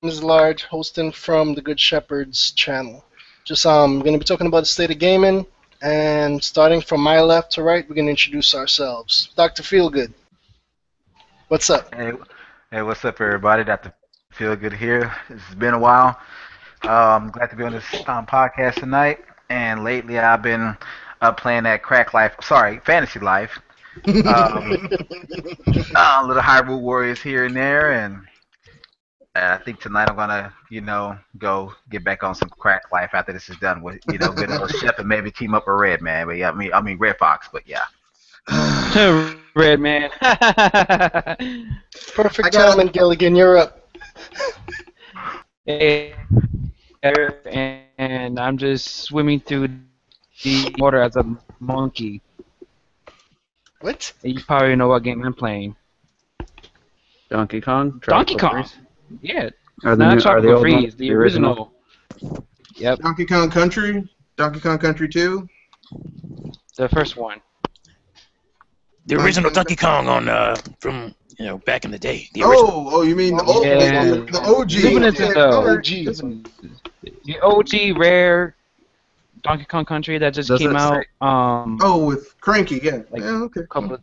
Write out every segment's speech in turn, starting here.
is Large, hosting from the Good Shepherd's channel. Just going to be talking about the state of gaming, and starting from my left to right, we're going to introduce ourselves. Dr. Feelgood, what's up? Hey, hey, what's up, everybody? Dr. Feel Good here. It's been a while. Glad to be on this podcast tonight. And lately, I've been playing that Crack Life, sorry, Fantasy Life. Um, Little Hyrule Warriors here and there, and I think tonight I'm gonna, go get back on some Crack Life after this is done with, good old Chef and maybe team up with Red Man. But yeah, I mean Red Fox. But yeah. Red man. Perfect timing, Gilligan, you're up. Hey, and I'm just swimming through the water as a monkey. What? You probably know what game I'm playing. Donkey Kong? Donkey Tropical Kong. Freeze? Yeah. Are the Not new, are the Tropical old Freeze, ones the original. Yep, Donkey Kong Country, Donkey Kong Country 2. the first one. The original Donkey Kong on from back in the day. The original. Oh, you mean the old, Yeah. the OG? Super Nintendo. OG. The OG rare Donkey Kong Country that just Does came it out. Oh, with Cranky, yeah. Like, Yeah, okay. couple of,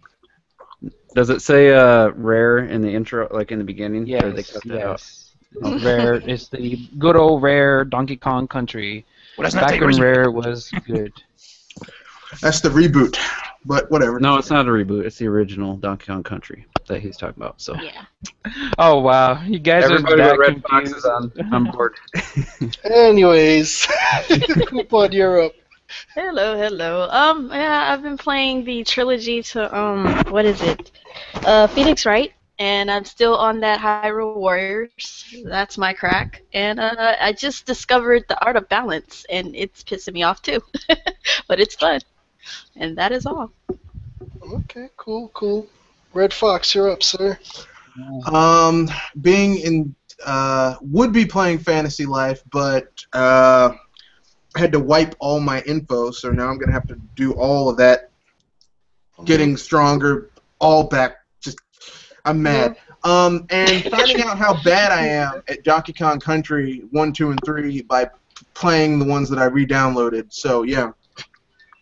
Does it say rare in the intro, like in the beginning? Or they yes, cut that out? yes. Rare. It's the good old rare Donkey Kong Country. Well, that's not Back the when original. rare was good. That's the reboot, but whatever. No, it's not a reboot. It's the original Donkey Kong Country that he's talking about. So Yeah. Oh wow, you guys everybody are with that Red Fox confused. is on board. Anyways, Coupon, you're up. Hello, hello. Yeah, I've been playing the trilogy to what is it? Phoenix Wright, and I'm still on that Hyrule Warriors. That's my crack. And I just discovered the Art of Balance, and it's pissing me off too. But it's fun. And that is all. Okay, cool. Red Fox, you're up, sir. Being in would be playing Fantasy Life, but I had to wipe all my info, so now I'm gonna have to do all of that. Getting stronger, all back. Just I'm mad. And finding out how bad I am at Donkey Kong Country 1, 2, and 3 by playing the ones that I re-downloaded. So yeah.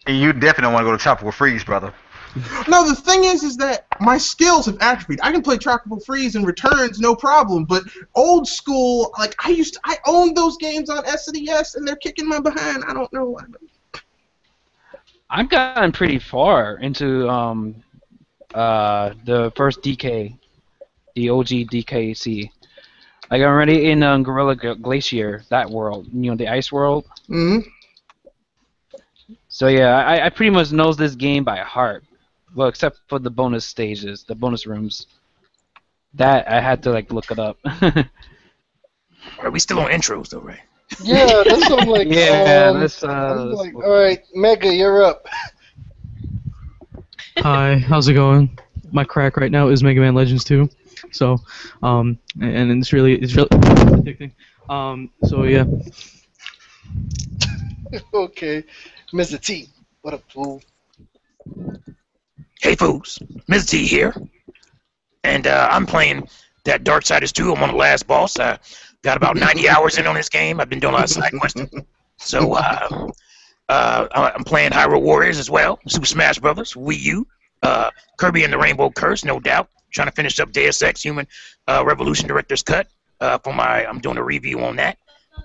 And you definitely don't want to go to Tropical Freeze, brother. No, the thing is that my skills have atrophied. I can play Tropical Freeze and Returns, no problem. But old school, like I owned those games on SNES, and they're kicking my behind. I don't know why. I've gotten pretty far into the first DK, the OG DKC. Like I'm already in Gorilla Glacier, that world, the ice world. Mm-hmm. So yeah, I pretty much knows this game by heart. Well, except for the bonus stages, the bonus rooms. That I had to look it up. Are we still on intros though, right? Yeah, that's what I'm like. Yeah, I'm like, all right, Mega, you're up. Hi, how's it going? My crack right now is Mega Man Legends 2. So, and it's really addicting. So yeah. Okay, Mr. T, what up, fool? Hey, fools, Ms. T here, and I'm playing that Darksiders 2. I'm on the last boss. I got about 90 hours in on this game. I've been doing a lot of side quests. So I'm playing Hyrule Warriors as well, Super Smash Brothers, Wii U, Kirby and the Rainbow Curse, no doubt. Trying to finish up Deus Ex Human Revolution Director's Cut I'm doing a review on that,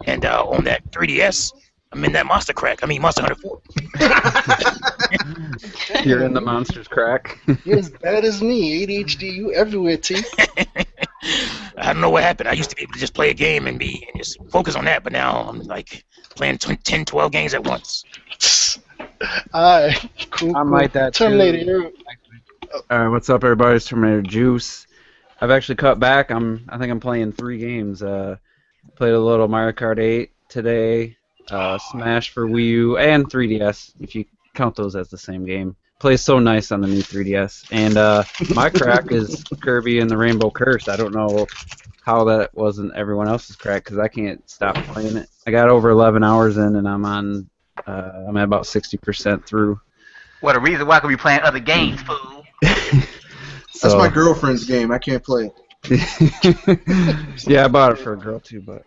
and on that 3DS. I'm in that Monster Hunter 4. You're in the monster's crack. You're as bad as me. ADHD, you everywhere, T. I don't know what happened. I used to be able to just play a game and just focus on that, but now I'm like playing 10, 12 games at once. Alright, cool. I'm like that too. Terminator, you're up. Alright, what's up, everybody? It's Terminator Juice. I've actually cut back. I think I'm playing 3 games. Played a little Mario Kart 8 today. Smash for Wii U and 3DS, if you count those as the same game. Plays so nice on the new 3DS. And my crack is Kirby and the Rainbow Curse. I don't know how that wasn't everyone else's crack because I can't stop playing it. I got over 11 hours in, and I'm at about 60% through. What a reason why I could be playing other games, fool. That's my girlfriend's game. I can't play it. Yeah, I bought it for a girl too, but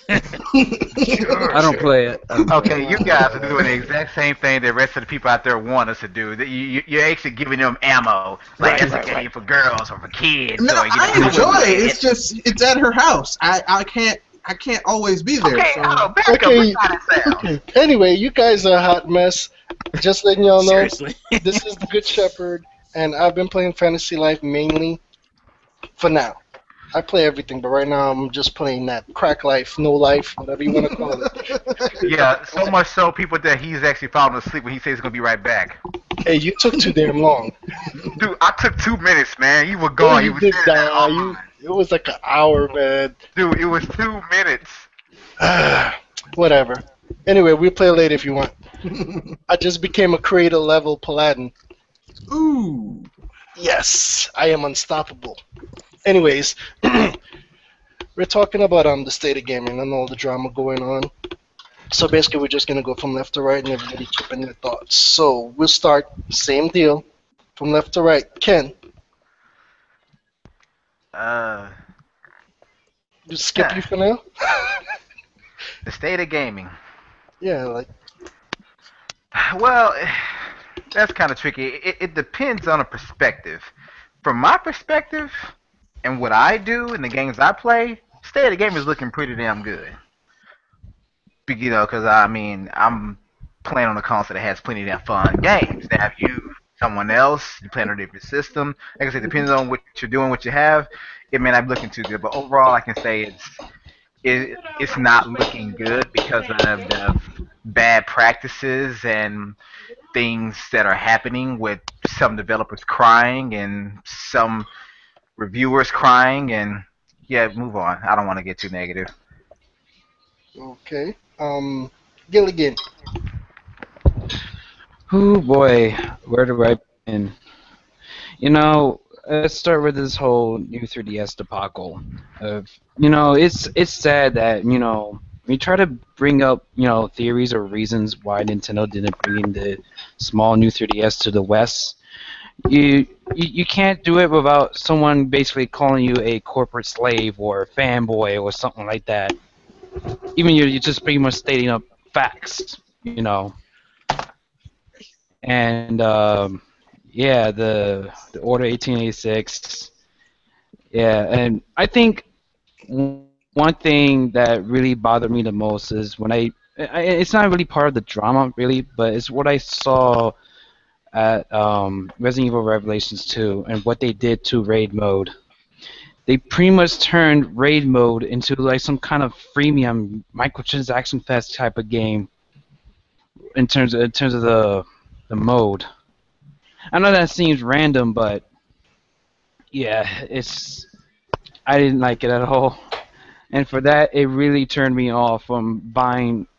I don't play it. Okay, you guys are doing the exact same thing the rest of the people out there want us to do. You're actually giving them ammo. Like, that's a game for girls or for kids. No, or, you know, I enjoy it. It's just it's at her house. I can't always be there. Okay, so. hold on, back up. Okay, What kind of sound? okay. Anyway, you guys are a hot mess. Just letting y'all know, Seriously. this is the Good Shepherd, and I've been playing Fantasy Life mainly for now. I play everything, but right now I'm just playing that crack life, no life, whatever you want to call it. Yeah, so much so, people that he's actually falling asleep when he says he's going to be right back. Hey, you took too damn long. Dude, I took 2 minutes, man. You were Oh, gone. you You did was die. It was like an hour, man. Dude, it was 2 minutes. Whatever. Anyway, we'll play later if you want. I just became a creator level paladin. Ooh. Yes, I am unstoppable. Anyways, we're talking about the state of gaming and all the drama going on. So basically, we're just gonna go from left to right, and everybody chip in their thoughts. So we'll start same deal, from left to right. Ken, you skip you for now. The state of gaming. Yeah, like Well, that's kind of tricky. It depends on a perspective. From my perspective, and what I do in the games I play, state of the game is looking pretty damn good. You know, because I mean, I'm playing on a console that has plenty of damn fun games. Now, if you someone else, you play on a different system, like I said, depends on what you're doing, what you have, it may not be looking too good. But overall, I can say it's not looking good because of the bad practices and things that are happening with some developers crying and some reviewers crying and yeah, move on. I don't want to get too negative. okay. Gilligan. Oh boy, where do I begin? You know, let's start with this whole new 3DS debacle. It's sad that we try to bring up theories or reasons why Nintendo didn't bring in the small new 3DS to the West. You can't do it without someone basically calling you a corporate slave or a fanboy or something like that. Even you're just pretty much stating up facts. And yeah, the Order 1886. Yeah, and I think one thing that really bothered me the most is when it's not really part of the drama really, but it's what I saw at Resident Evil Revelations 2 and what they did to raid mode. They pretty much turned raid mode into like some kind of freemium microtransaction fest type of game in terms of the mode. I know that seems random, but yeah, I didn't like it at all. And for that, it really turned me off from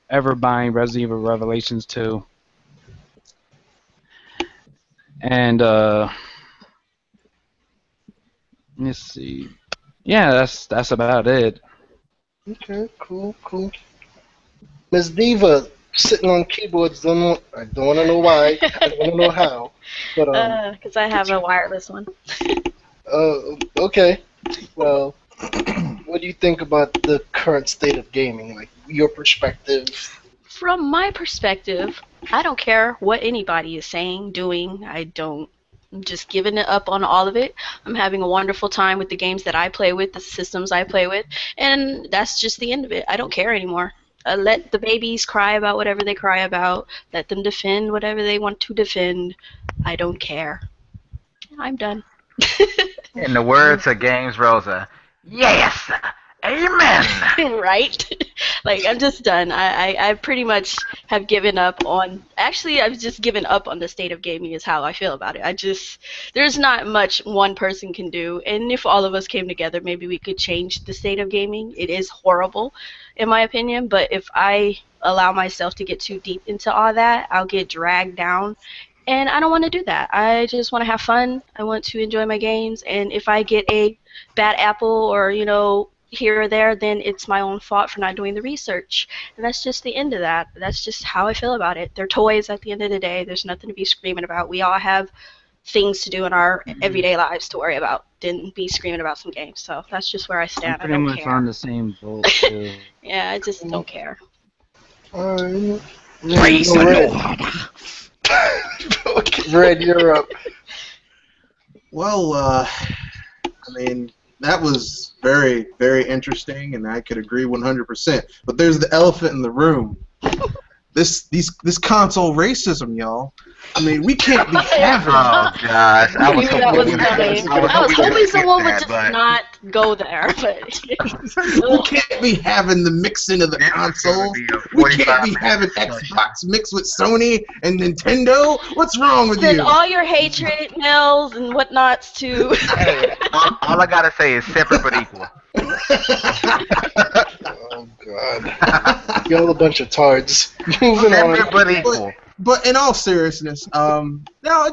ever buying Resident Evil Revelations 2. And let's see. Yeah, that's about it. Okay, cool. Miss Diva sitting on keyboards. I don't want to know why. I don't want to know how. But Because I have a wireless one. Okay. Well, what do you think about the current state of gaming? Like your perspective. From my perspective, I don't care what anybody is saying, doing. I'm just giving it up on all of it. I'm having a wonderful time with the games that I play with, the systems I play with, and that's just the end of it. I don't care anymore. Let the babies cry about whatever they cry about. Let them defend whatever they want to defend. I don't care. I'm done. In the words of Games Rosa, yes, amen. Right? Like, I'm just done. I pretty much have given up on... Actually, I've just given up on the state of gaming is how I feel about it. There's not much one person can do. And if all of us came together, maybe we could change the state of gaming. It is horrible, in my opinion. But if I allow myself to get too deep into all that, I'll get dragged down. And I don't want to do that. I just want to have fun. I want to enjoy my games. And if I get a bad apple or, here or there, then it's my own fault for not doing the research. And that's just the end of that. That's just how I feel about it. They're toys at the end of the day. There's nothing to be screaming about. We all have things to do in our everyday lives to worry about than be screaming about some games. So that's just where I I'm stand. I pretty don't much care. on the same boat too. Yeah, I just don't care. Praise the Red. Lord. Okay, Red, you're up. Well, I mean, that was very, very interesting, and I could agree 100%. But there's the elephant in the room. This console racism, y'all. I mean, we can't be having. Oh gosh, I was Knew that was hoping coming. I was hoping someone would just not go there, but We can't be having the mixing of the consoles. We can't be having Xbox mixed with Sony and Nintendo. What's wrong with send you? all your hatred mails and whatnots to. Hey, all I gotta say is separate but equal. Oh God, y'all a bunch of tards. Moving Separate on. but equal. But in all seriousness, no,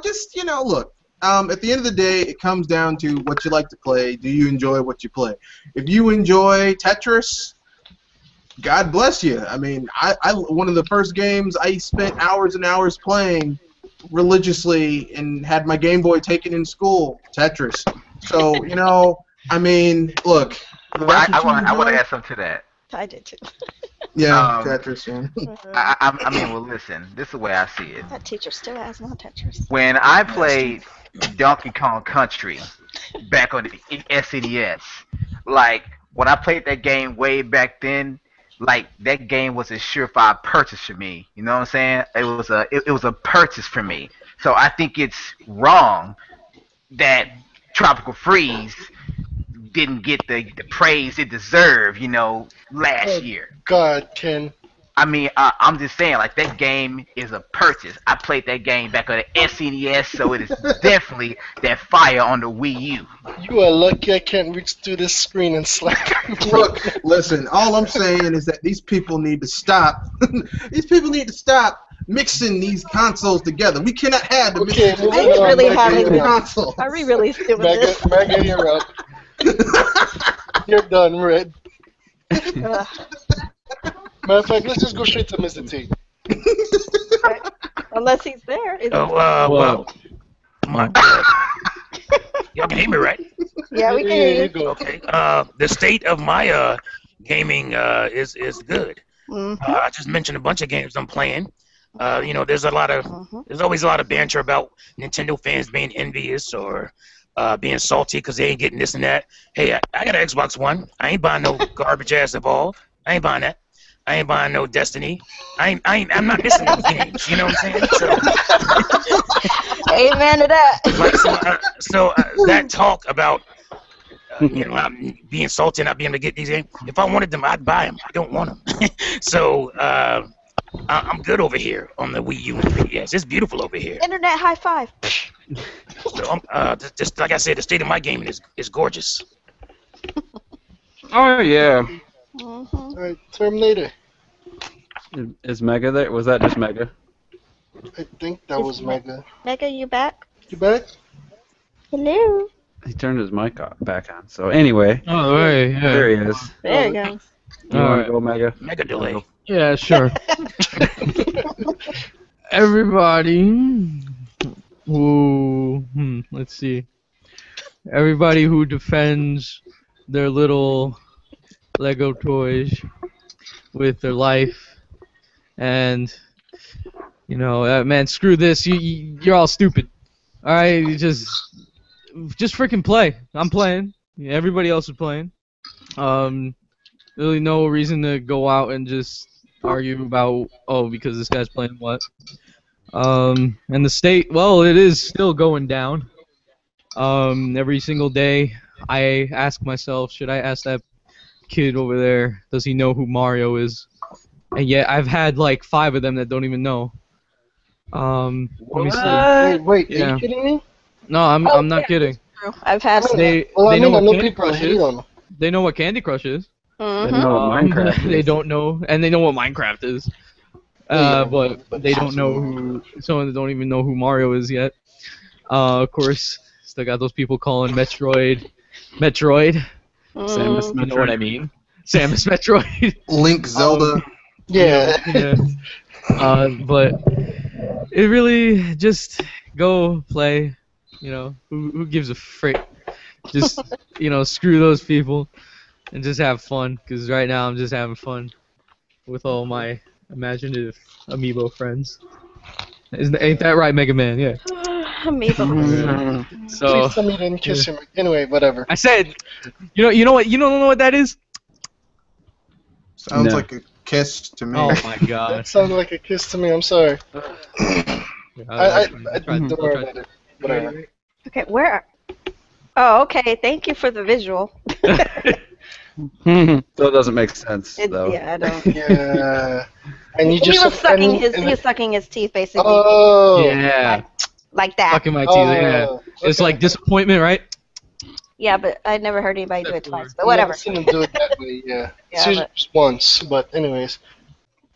just look. At the end of the day, it comes down to what you like to play. Do you enjoy what you play? If you enjoy Tetris, God bless you. I mean, I one of the first games I spent hours and hours playing religiously and had my Game Boy taken in school, Tetris. So I mean, look. I want to add something to that. I did too. Yeah, Tetris, man. I mean, well, listen. This is the way I see it. That teacher still has no Tetris. When I played Donkey Kong Country back on the SNES, like when I played that game way back then, like that game was a surefire purchase for me. You know what I'm saying? It was a purchase for me. So I think it's wrong that Tropical Freeze didn't get the praise it deserved, last year. God, Ken. I mean, I'm just saying, like, that game is a purchase. I played that game back on the SNES, so it is definitely that fire on the Wii U. You are lucky I can't reach through this screen and slap you. Look, listen, all I'm saying is that these people need to stop. These people need to stop mixing these consoles together. We cannot have the Okay, mixing moving on. really Mega, having you're up. consoles. Are we really doing this? Mega, you're up. You're done, Red. Ugh. Matter of fact, let's just go straight to Mr. T. Unless he's there. Well, my God. Y'all can hear me, right? Yeah, we can Yeah, hear you go. Okay. The state of my gaming is good. you. I just mentioned a bunch of games I'm playing. There's always a lot of banter about Nintendo fans being envious or being salty because they ain't getting this and that. Hey, I got an Xbox One. I ain't buying no garbage ass Evolve. I ain't buying that. I ain't buying no Destiny. I'm not missing those games. You know what I'm saying? So, Amen to that. so that talk about I'm being salty and not being able to get these games. If I wanted them, I'd buy them. I don't want them. So I'm good over here on the Wii U and 3DS. It's beautiful over here. Internet high five. So, just like I said, the state of my gaming is gorgeous. Oh yeah. Alright, Terminator. Is Mega there? Was that just Mega? I think that was Mega. Mega, you back? You back? Hello. He turned his mic back on. So anyway, Oh, right, yeah. there he is. There you go. You want to go, Mega? Mega delay. Yeah, sure. Everybody who, let's see. Everybody who defends their little Lego toys with their life, and man, screw this. You're all stupid. All right, you just freaking play. I'm playing. Yeah, everybody else is playing. Really no reason to go out and just argue about because this guy's playing what. And the state, well, it is still going down. Every single day, I ask myself, should I ask that kid over there, does he know who Mario is? And yet I've had like 5 of them that don't even know. Let me see. Wait, are Yeah. you kidding me? No, I'm not kidding. True. I've had some. They Well, I know mean, I what know Candy people Crush hate is. on. They know what Candy Crush is. They Mhm. know what Minecraft is. They don't know, and they know what Minecraft is. But they don't know who. Some of them don't even know who Mario is yet. Of course, still got those people calling Metroid. Samus Mm. You know what I mean? Samus Metroid. Link, Zelda. Yeah. Yeah. But it really just go play. You know, who gives a frick? Just screw those people and just have fun. Because right now I'm just having fun with all my imaginative amiibo friends. Ain't that right, Mega Man? Yeah. Amiibo. So Please tell me you didn't kiss him. Anyway, whatever. I said, you know what? You don't know what that is? Sounds No. like a kiss to me. Oh my That god. sounded like a kiss to me. I'm sorry. I I'll don't worry try- about it. Whatever. Okay, where? Oh, okay. Thank you for the visual. Still doesn't make sense though. Yeah, I don't. Yeah. And you He just was sucking and- his. and- He was sucking his teeth, basically, Oh. Yeah. like that. Fucking my teeth. Oh, Yeah. It's okay. like disappointment, right? Yeah, but I never heard anybody do it That's twice. weird. But I've whatever. never seen him do it that way. Yeah. Yeah, It's usually just once, but anyways.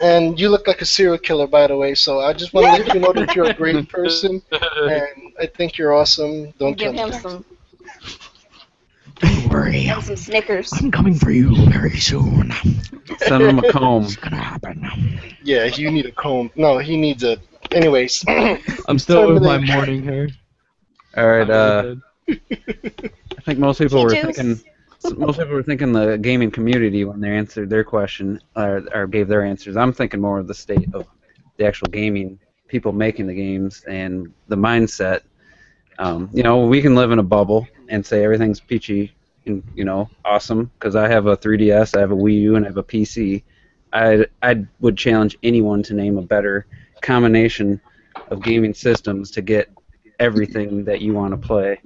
And you look like a serial killer, by the way. So I just want to let you know that you're a great person, and I think you're awesome. Don't Give kill him me. some. Don't worry. And some Snickers. I'm coming for you very soon. Send him a comb. It's gonna happen. Yeah, you need a comb. No, he needs a. Anyways. I'm still with my Terminator. morning hair. All right. I'm I think most people were Juice. thinking. Most people were thinking the gaming community when they answered their question or gave their answers. I'm thinking more of the state of the actual gaming, people making the games, and the mindset. We can live in a bubble and say everything's peachy and awesome because I have a 3DS, I have a Wii U, and I have a PC. I would challenge anyone to name a better combination of gaming systems to get everything that you want to play.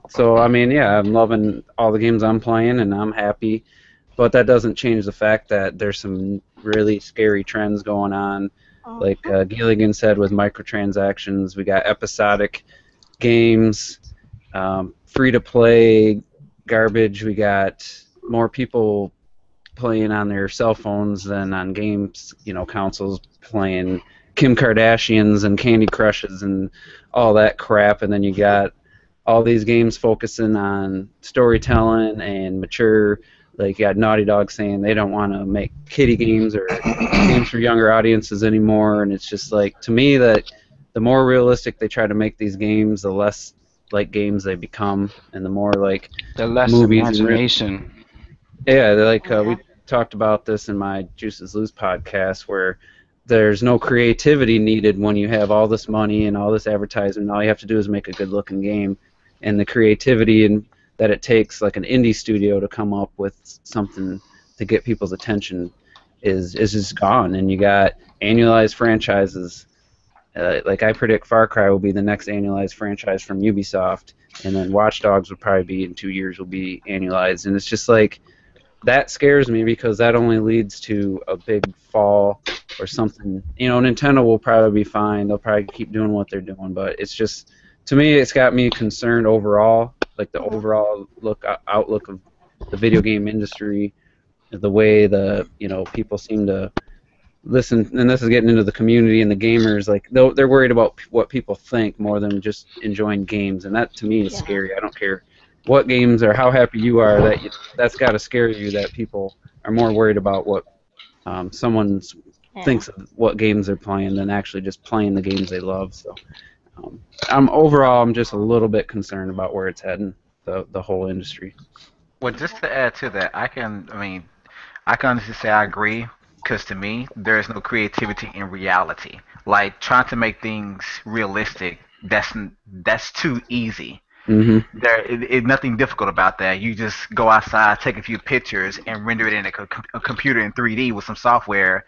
So I mean, yeah, I'm loving all the games I'm playing, and I'm happy. But that doesn't change the fact that there's some really scary trends going on. Like Gilligan said, with microtransactions, we got episodic games, free-to-play garbage. We got more people playing on their cell phones than on games, consoles, playing Kim Kardashians and Candy Crushes and all that crap. And then you got all these games focusing on storytelling and mature. Like, you got Naughty Dog saying they don't want to make kiddie games or games for younger audiences anymore. And it's just like, to me, that the more realistic they try to make these games, the less like games they become, and the more like The less movies and imagination. yeah, they're like we talked about this in my Juices Loose podcast, where there's no creativity needed when you have all this money and all this advertising. All you have to do is make a good-looking game, and the creativity and that it takes, like an indie studio, to come up with something to get people's attention is just gone. And you got annualized franchises. Like, I predict Far Cry will be the next annualized franchise from Ubisoft, and then Watch Dogs will probably be in 2 years will be annualized. And it's just like, that scares me because that only leads to a big fall or something. Nintendo will probably be fine. They'll probably keep doing what they're doing, but it's just, to me, it's got me concerned overall, like the overall outlook of the video game industry, the way people seem to listen, and this is getting into the community and the gamers, like they're worried about what people think more than just enjoying games, and that to me is scary. I don't care what games or how happy you are, that's got to scare you, that people are more worried about what someone thinks of what games they're playing than actually just playing the games they love. So I'm just a little bit concerned about where it's heading, the whole industry. Well, just to add to that, I can honestly say I agree, because to me, there is no creativity in reality. Like, trying to make things realistic, that's too easy. Mm-hmm. There's nothing difficult about that. You just go outside, take a few pictures, and render it in a computer in 3D with some software.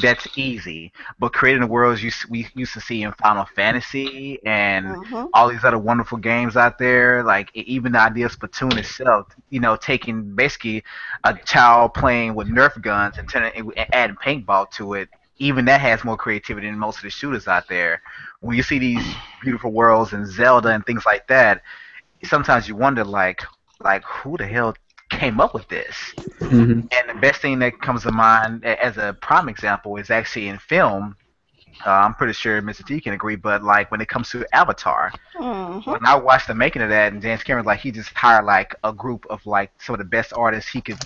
That's easy. But creating the worlds we used to see in Final Fantasy and all these other wonderful games out there, like even the idea of Splatoon itself, taking basically a child playing with Nerf guns and adding paintball to it, even that has more creativity than most of the shooters out there. When you see these beautiful worlds and Zelda and things like that, sometimes you wonder, like who the hell came up with this? Mm-hmm. And the best thing that comes to mind as a prime example is actually in film. I'm pretty sure Mr. T can agree, but like when it comes to Avatar, when I watched the making of that, and James Cameron, like, he just hired like a group of like some of the best artists he could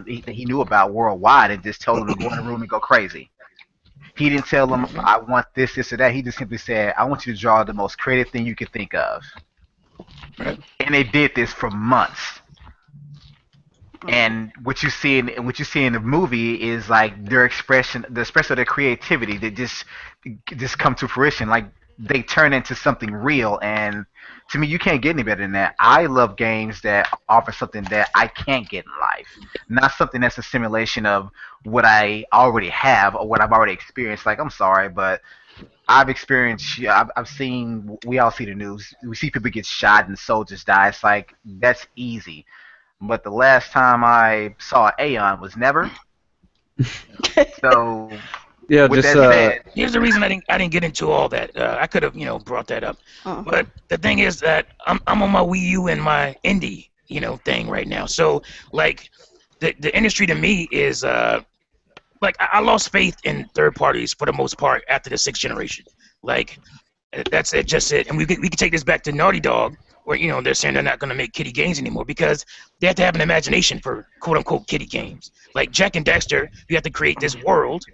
he knew about worldwide, and just told them to go in the room and go crazy. He didn't tell them, I want this, this, or that. He just simply said, I want you to draw the most creative thing you could think of. Right. And they did this for months. And what you see in the movie is like their expression, the expression of their creativity that just come to fruition. Like they turn into something real. And to me, you can't get any better than that. I love games that offer something that I can't get in life, not something that's a simulation of what I already have or what I've already experienced. Like, I'm sorry, but I've experienced, I've seen, we all see the news. We see people get shot and soldiers die. It's like, that's easy. But the last time I saw Aeon was never. So, Yeah, with just that said, Here's the reason I didn't get into all that. I could have brought that up, but the thing is that I'm on my Wii U and my indie thing right now. So like the industry to me is like I lost faith in third parties for the most part after the 6th generation. Like that's it, just it. And we could take this back to Naughty Dog, where they're saying they're not going to make kiddie games anymore because they have to have an imagination for quote unquote kiddie games. Like Jack and Dexter, you have to create this world.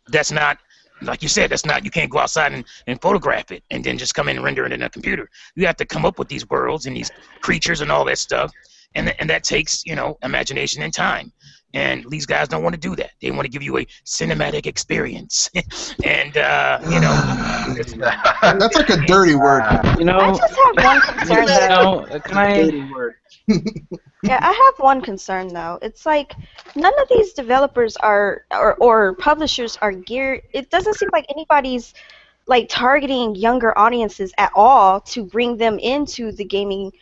That's not, like you said, you can't go outside and photograph it and then just come in and render it in a computer. You have to come up with these worlds and these creatures and all that stuff, and that takes, imagination and time. And these guys don't want to do that. They want to give you a cinematic experience. And, it's, That's like a dirty word. I just have one concern though. Can I? Dirty word. Yeah, I have one concern though. It's like none of these developers are or publishers are geared. It doesn't seem like anybody's like targeting younger audiences at all to bring them into the gaming,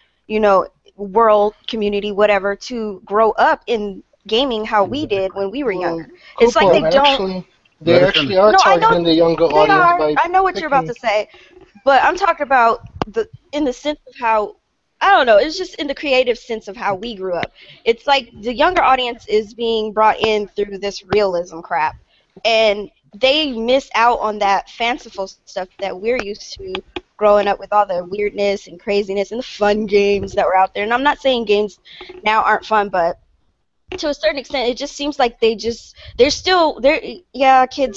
world, community, whatever, to grow up in gaming how we did when we were younger. It's like they don't. They actually are targeting the younger audience. I know what you're about to say, but I'm talking about in the sense of how, I don't know, it's just in the creative sense of how we grew up. It's like the younger audience is being brought in through this realism crap, and they miss out on that fanciful stuff that we're used to growing up with, all the weirdness and craziness and the fun games that were out there. And I'm not saying games now aren't fun, but to a certain extent, it just seems like kids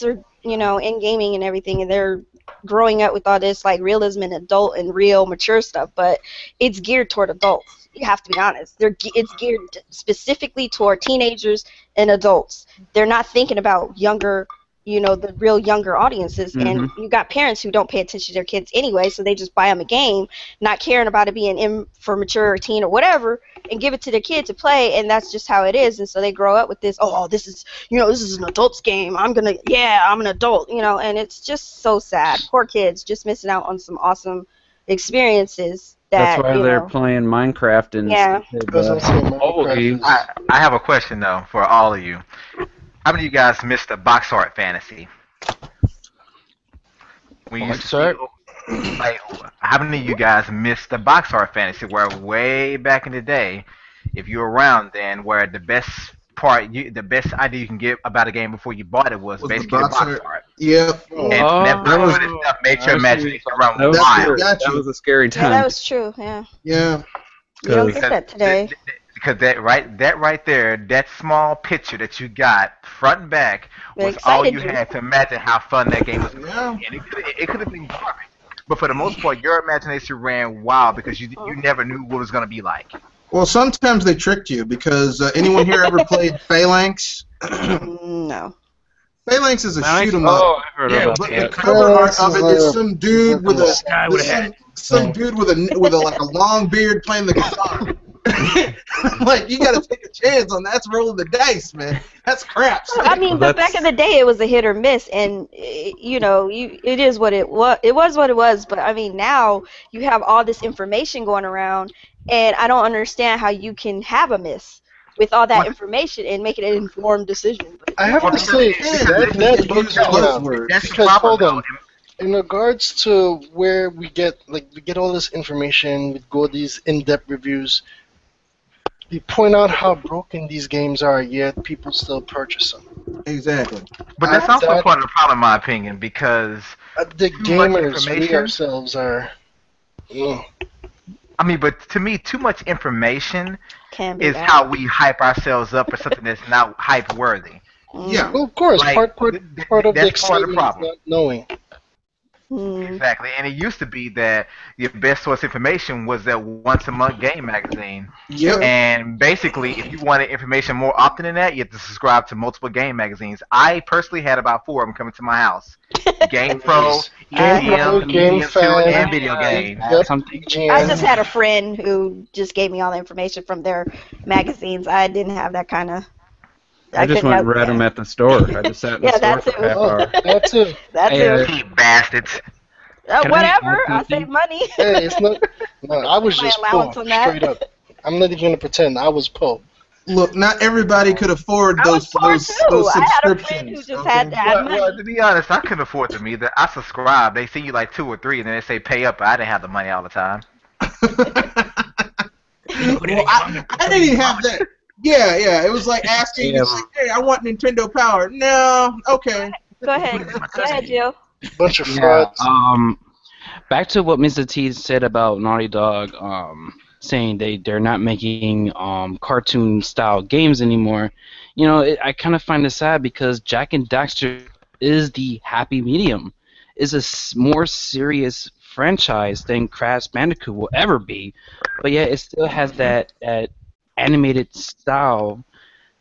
are, in gaming and everything, and they're growing up with all this like realism and adult and real mature stuff, but it's geared toward adults. You have to be honest. It's geared specifically toward teenagers and adults. They're not thinking about younger, the real younger audiences. Mm-hmm. And you got parents who don't pay attention to their kids anyway, so they just buy them a game, not caring about it being for mature or teen or whatever, and give it to their kid to play, and that's just how it is. And so they grow up with this, this is an adult's game. I'm an adult, and it's just so sad. Poor kids just missing out on some awesome experiences. That's why they're playing Minecraft and I have a question though for all of you. How many of you guys missed the box art fantasy? How many of you guys missed the box art fantasy where way back in the day, if you were around then, where the best idea you can get about a game before you bought it was basically the box art. Yeah. And that stuff made your imagination run wild. That was a scary time. Yeah, that was true. Yeah. Yeah. You don't get that today. Because that right there, that small picture that you got front and back was all you had to imagine how fun that game was. Yeah. And it could have been garbage, but for the most part, your imagination ran wild because you never knew what it was going to be like. Well, sometimes they tricked you because anyone here ever played Phalanx? No. Phalanx is a shoot 'em up. Oh, I heard about But that. the cover art of it is some dude with a long beard playing the guitar. Like, you gotta take a chance on that. That's rolling the dice, man. That's crap. I mean, but back in the day, it was a hit or miss, and it is what it was. It was what it was. But I mean, now you have all this information going around, and I don't understand how you can have a miss with all that information and make it an informed decision. I have to say because hold on. In regards to where we get all this information, we go these in-depth reviews. You point out how broken these games are, yet people still purchase them. Exactly. But that's also part of the problem, in my opinion, because the gamers, we ourselves are. I mean, but to me, too much information Can be is bad. how we hype ourselves up for something that's not hype worthy. Yeah. Well, of course, Like, part of the that's part of the excitement is problem. not knowing. Exactly, and it used to be that your best source of information was that once a month game magazine. Yep. And basically, if you wanted information more often than that, you have to subscribe to multiple game magazines. I personally had about 4 of them coming to my house: Game Pro, Game Pro, ECM, Game ECM2, Fan, and Video Game. Yep, Something. I just IGN. had a friend who just gave me all the information from their magazines. I didn't have that kind of. I just went and read them at the store. I just sat in the Yeah, store that for too. a half hour. That too. That Hey, too. Cheap bastards. Can I Whatever. add I something? save money. Hey, it's not. No, I was My just allowance poor, on that. straight up. I'm not even gonna pretend. I was poor. Look, not everybody could afford I was those poor those, too. those I had a friend subscriptions. who just okay? had money. Well, to be honest, I couldn't afford them either. I subscribed. They see you like 2 or 3, and then they say pay up. But I didn't have the money all the time. Well, I didn't even have that. Yeah, yeah. It was like asking, Yeah. it's like, hey, I want Nintendo Power. No, okay. Go ahead. Go ahead, Jill. Bunch of Yeah. frauds. Back to what Mr. T said about Naughty Dog, saying they're not making cartoon style games anymore. You know, I kind of find it sad because Jack and Daxter is the happy medium. Is a more serious franchise than Crash Bandicoot will ever be, but yet it still has that animated style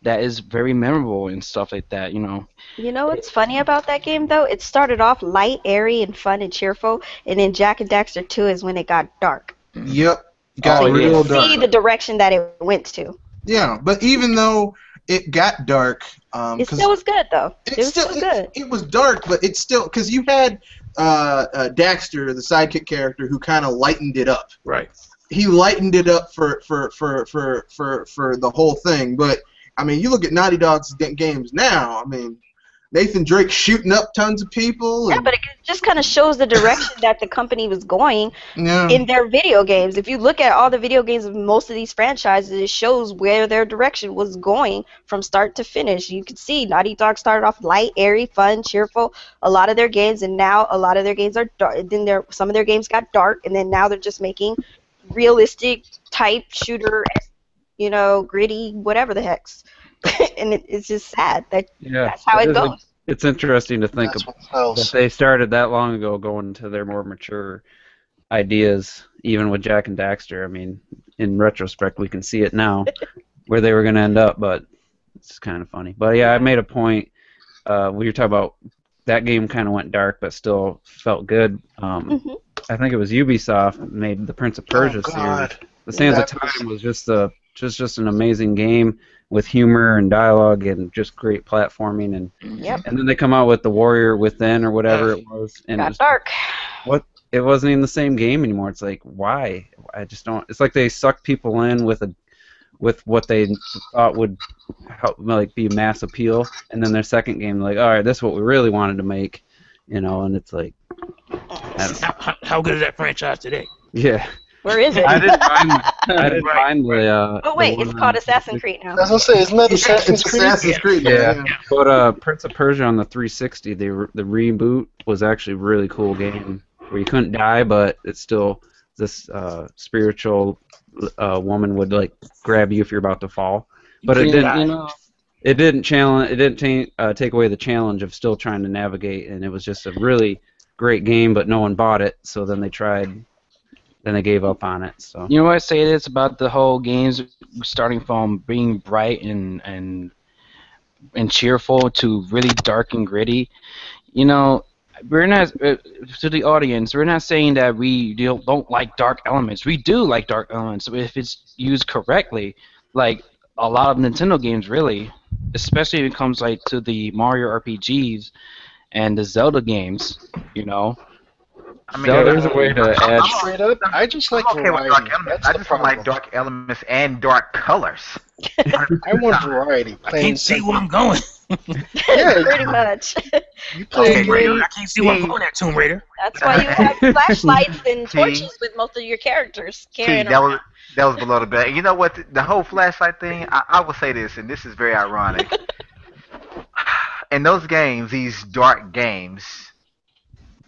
that is very memorable and stuff like that. You know. You know what's funny about that game though? It started off light, airy, and fun and cheerful, and then Jack and Daxter 2 is when it got dark. Yep. Got Oh, yeah. real See dark. the direction that it went to. Yeah, but even though it got dark, It still was good though. It was still good. It was dark, but it's still because you had Daxter, the sidekick character, who kind of lightened it up. Right. He lightened it up for the whole thing. But I mean, you look at Naughty Dog's games now. I mean, Nathan Drake shooting up tons of people. Yeah, And, but it just kind of shows the direction that the company was going yeah. in their video games. If you look at all the video games of most of these franchises, it shows where their direction was going from start to finish. You can see Naughty Dog started off light, airy, fun, cheerful. A lot of their games, and now a lot of their games are dark. Then some of their games got dark, and then now they're just making realistic type shooter, gritty, whatever the heck's. And it's just sad that that's how it goes. It's interesting to think That's about what else. that they started that long ago going into their more mature ideas, even with Jack and Daxter. I mean, in retrospect, we can see it now where they were going to end up, but it's kind of funny. But yeah, I made a point. We were talking about that game kind of went dark, but still felt good. I think it was Ubisoft made the Prince of Persia series. God. The Sands of That was- Time was just an amazing game with humor and dialogue and just great platforming, and Yep. and then they come out with the Warrior Within or whatever it was, and it Got was, dark. it wasn't even the same game anymore. It's like, why? I just don't. It's like they sucked people in with what they thought would help, like, be mass appeal, and then their second game, like, all right, this is what we really wanted to make, and it's like, I don't know. How good is that franchise today? Yeah. Where is it? I didn't mind the. Oh wait, the it's one called on- Assassin's Creed now. I was gonna say, isn't that Assassin's It's Creed? Assassin's Creed. Yeah. But Prince of Persia on the 360, the reboot was actually a really cool game where you couldn't die, but it's still this spiritual woman would like grab you if you're about to fall. But it Yeah, didn't. It didn't challenge. It didn't take away the challenge of still trying to navigate, and it was just a really great game. But no one bought it, so then they tried. Then they gave up on it. So. You know what I say this about the whole games starting from being bright and cheerful to really dark and gritty. You know, we're not to the audience. We're not saying that we don't like dark elements. We do like dark elements if it's used correctly. Like a lot of Nintendo games, really, especially when it comes like to the Mario RPGs and the Zelda games. You know. I mean, So there's a way to add. Straight up, I just like I'm okay with variety. dark elements. That's I the just don't like problem. dark elements and dark colors. I want variety. I Plain can't see simple. where I'm going. Yeah, Pretty much. you play a Tomb Raider. game. I can't see where I'm going at Tomb Raider. That's why you have flashlights and torches with most of your characters carrying that around. was that was below the belt. And you know what? The whole flashlight thing. I will say this, and this is very ironic. In those games, these dark games,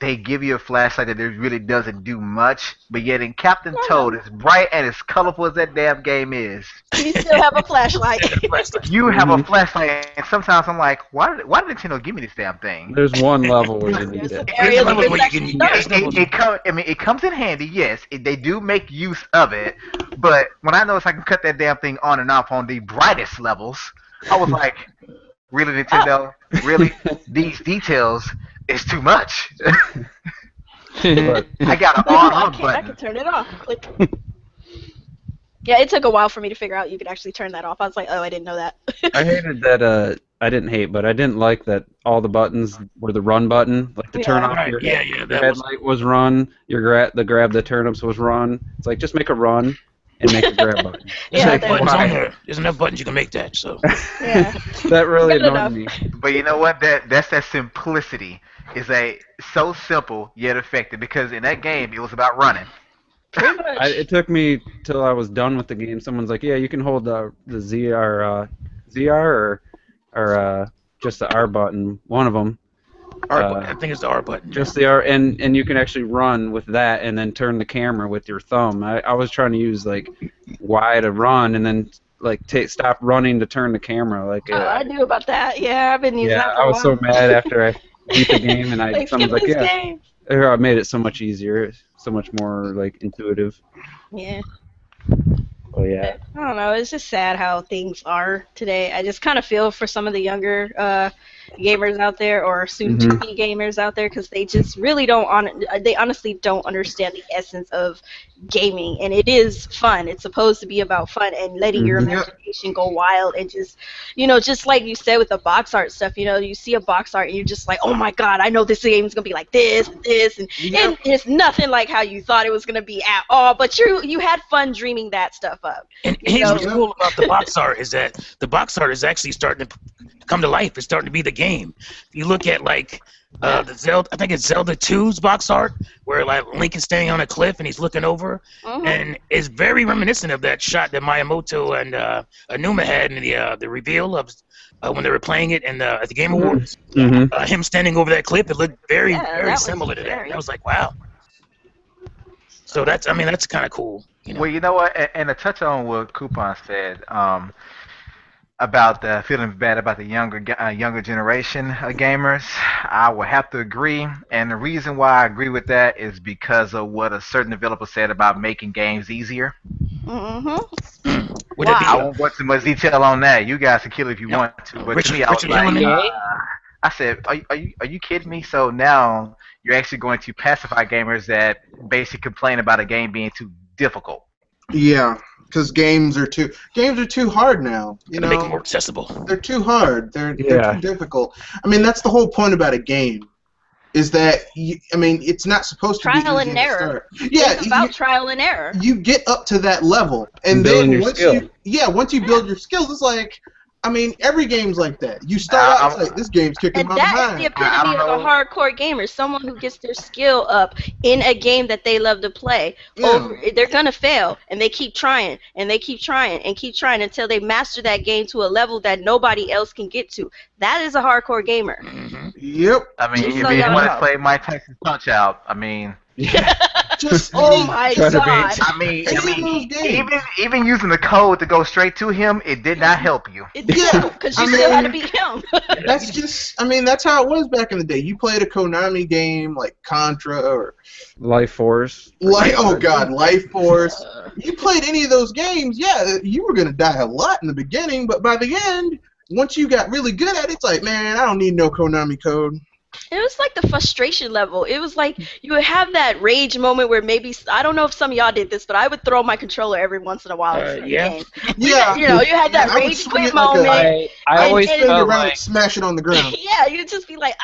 they give you a flashlight that really doesn't do much, but yet in Captain Toad, as bright and as colorful as that damn game is, You still have a flashlight. you have a flashlight, and sometimes I'm like, why did Nintendo give me this damn thing? There's one level where you need There's an it. area There's where levels it's where you actually can- dark. It comes in handy, yes. They do make use of it, but when I noticed I can cut that damn thing on and off on the brightest levels, I was like, really, Nintendo? Really? These details is too much. But I got an I on-off can button. turn it off. Click. Yeah, it took a while for me to figure out you could actually turn that off. I was like, oh, I didn't know that. I hated that. I didn't hate, but I didn't like that all the buttons were the run button, like the Yeah. turn off Right, your yeah, your that was. headlight was run, the grab the turnips was run. It's like just make a run and make a grab button. There's Yeah, enough there buttons was. on there. There's enough buttons you can make that. So Yeah. That really Good annoyed me. But you know what? That's that simplicity. Is so simple yet effective, because in that game it was about running. Pretty much. It took me till I was done with the game. Someone's like, "Yeah, you can hold the ZR or just the R button, one of them." R button. I think it's the R button. Just the R, and you can actually run with that, and then turn the camera with your thumb. I was trying to use like Y to run, and then like stop running to turn the camera. Like Oh, I knew about that. Yeah, I've been using yeah, that for I a was while. so mad after I beat the game, and Like, someone's skip like, this "Yeah, game. I made it so much easier, so much more like intuitive." Yeah. Oh yeah. I don't know. It's just sad how things are today. I just kind of feel for some of the younger gamers out there, or soon-to-be gamers out there, because they just really they honestly don't understand the essence of gaming. And it is fun. It's supposed to be about fun and letting your imagination go wild, and just, just like you said with the box art stuff, you see a box art and you're just like, oh my god, I know this game's going to be like this and this, and it's nothing like how you thought it was going to be at all, but you had fun dreaming that stuff up. And here's what's cool about the box art is that the box art is actually starting to come to life. It's starting to be the game. You look at like the Zelda, I think it's Zelda 2's box art, where like Link is standing on a cliff and he's looking over, and it's very reminiscent of that shot that Miyamoto and Anuma had in the reveal of when they were playing it at the Game Awards. Him standing over that cliff, it looked very similar to that. I was like, wow. So that's kind of cool. Well, you know what? And to touch on what Coupon said about feeling bad about the younger generation of gamers, I would have to agree. And the reason why I agree with that is because of what a certain developer said about making games easier. Would I won't go into too much detail on that. You guys can kill it if you want to. But to me, I was like, I said, are you kidding me? So now you're actually going to pacify gamers that basically complain about a game being too difficult. Yeah, because games are too hard now. You know, make them more accessible. They're too hard. They're too difficult. I mean, that's the whole point about a game, is that it's not supposed to be trial easy and to error. start. Yeah, It's about trial and error. You get up to that level, and Building then your once you build your skills, it's like, every game's like that. You start out like, this game's kicking And my that behind. is the epitome of a hardcore gamer, someone who gets their skill up in a game that they love to play. They're going to fail, and they keep trying, and they keep trying, and keep trying until they master that game to a level that nobody else can get to. That is a hardcore gamer. Yep. I mean, Just if so you y'all want know. to play my Texas Punch Out, I mean, Oh my god. I mean, even using the code to go straight to him, it did not help you. It did, because you still had to beat him. That's how it was back in the day. You played a Konami game like Contra or Life Force. Life Force. You played any of those games, you were gonna die a lot in the beginning, but by the end, once you got really good at it, it's like, man, I don't need no Konami code. It was like the frustration level. It was like you would have that rage moment where maybe, I don't know if some of y'all did this, but I would throw my controller every once in a while. In Yeah. game. Yeah. You had that I would rage swing quit it like moment. a- I always Spin it felt around like and smash it on the ground. Yeah, you'd just be like,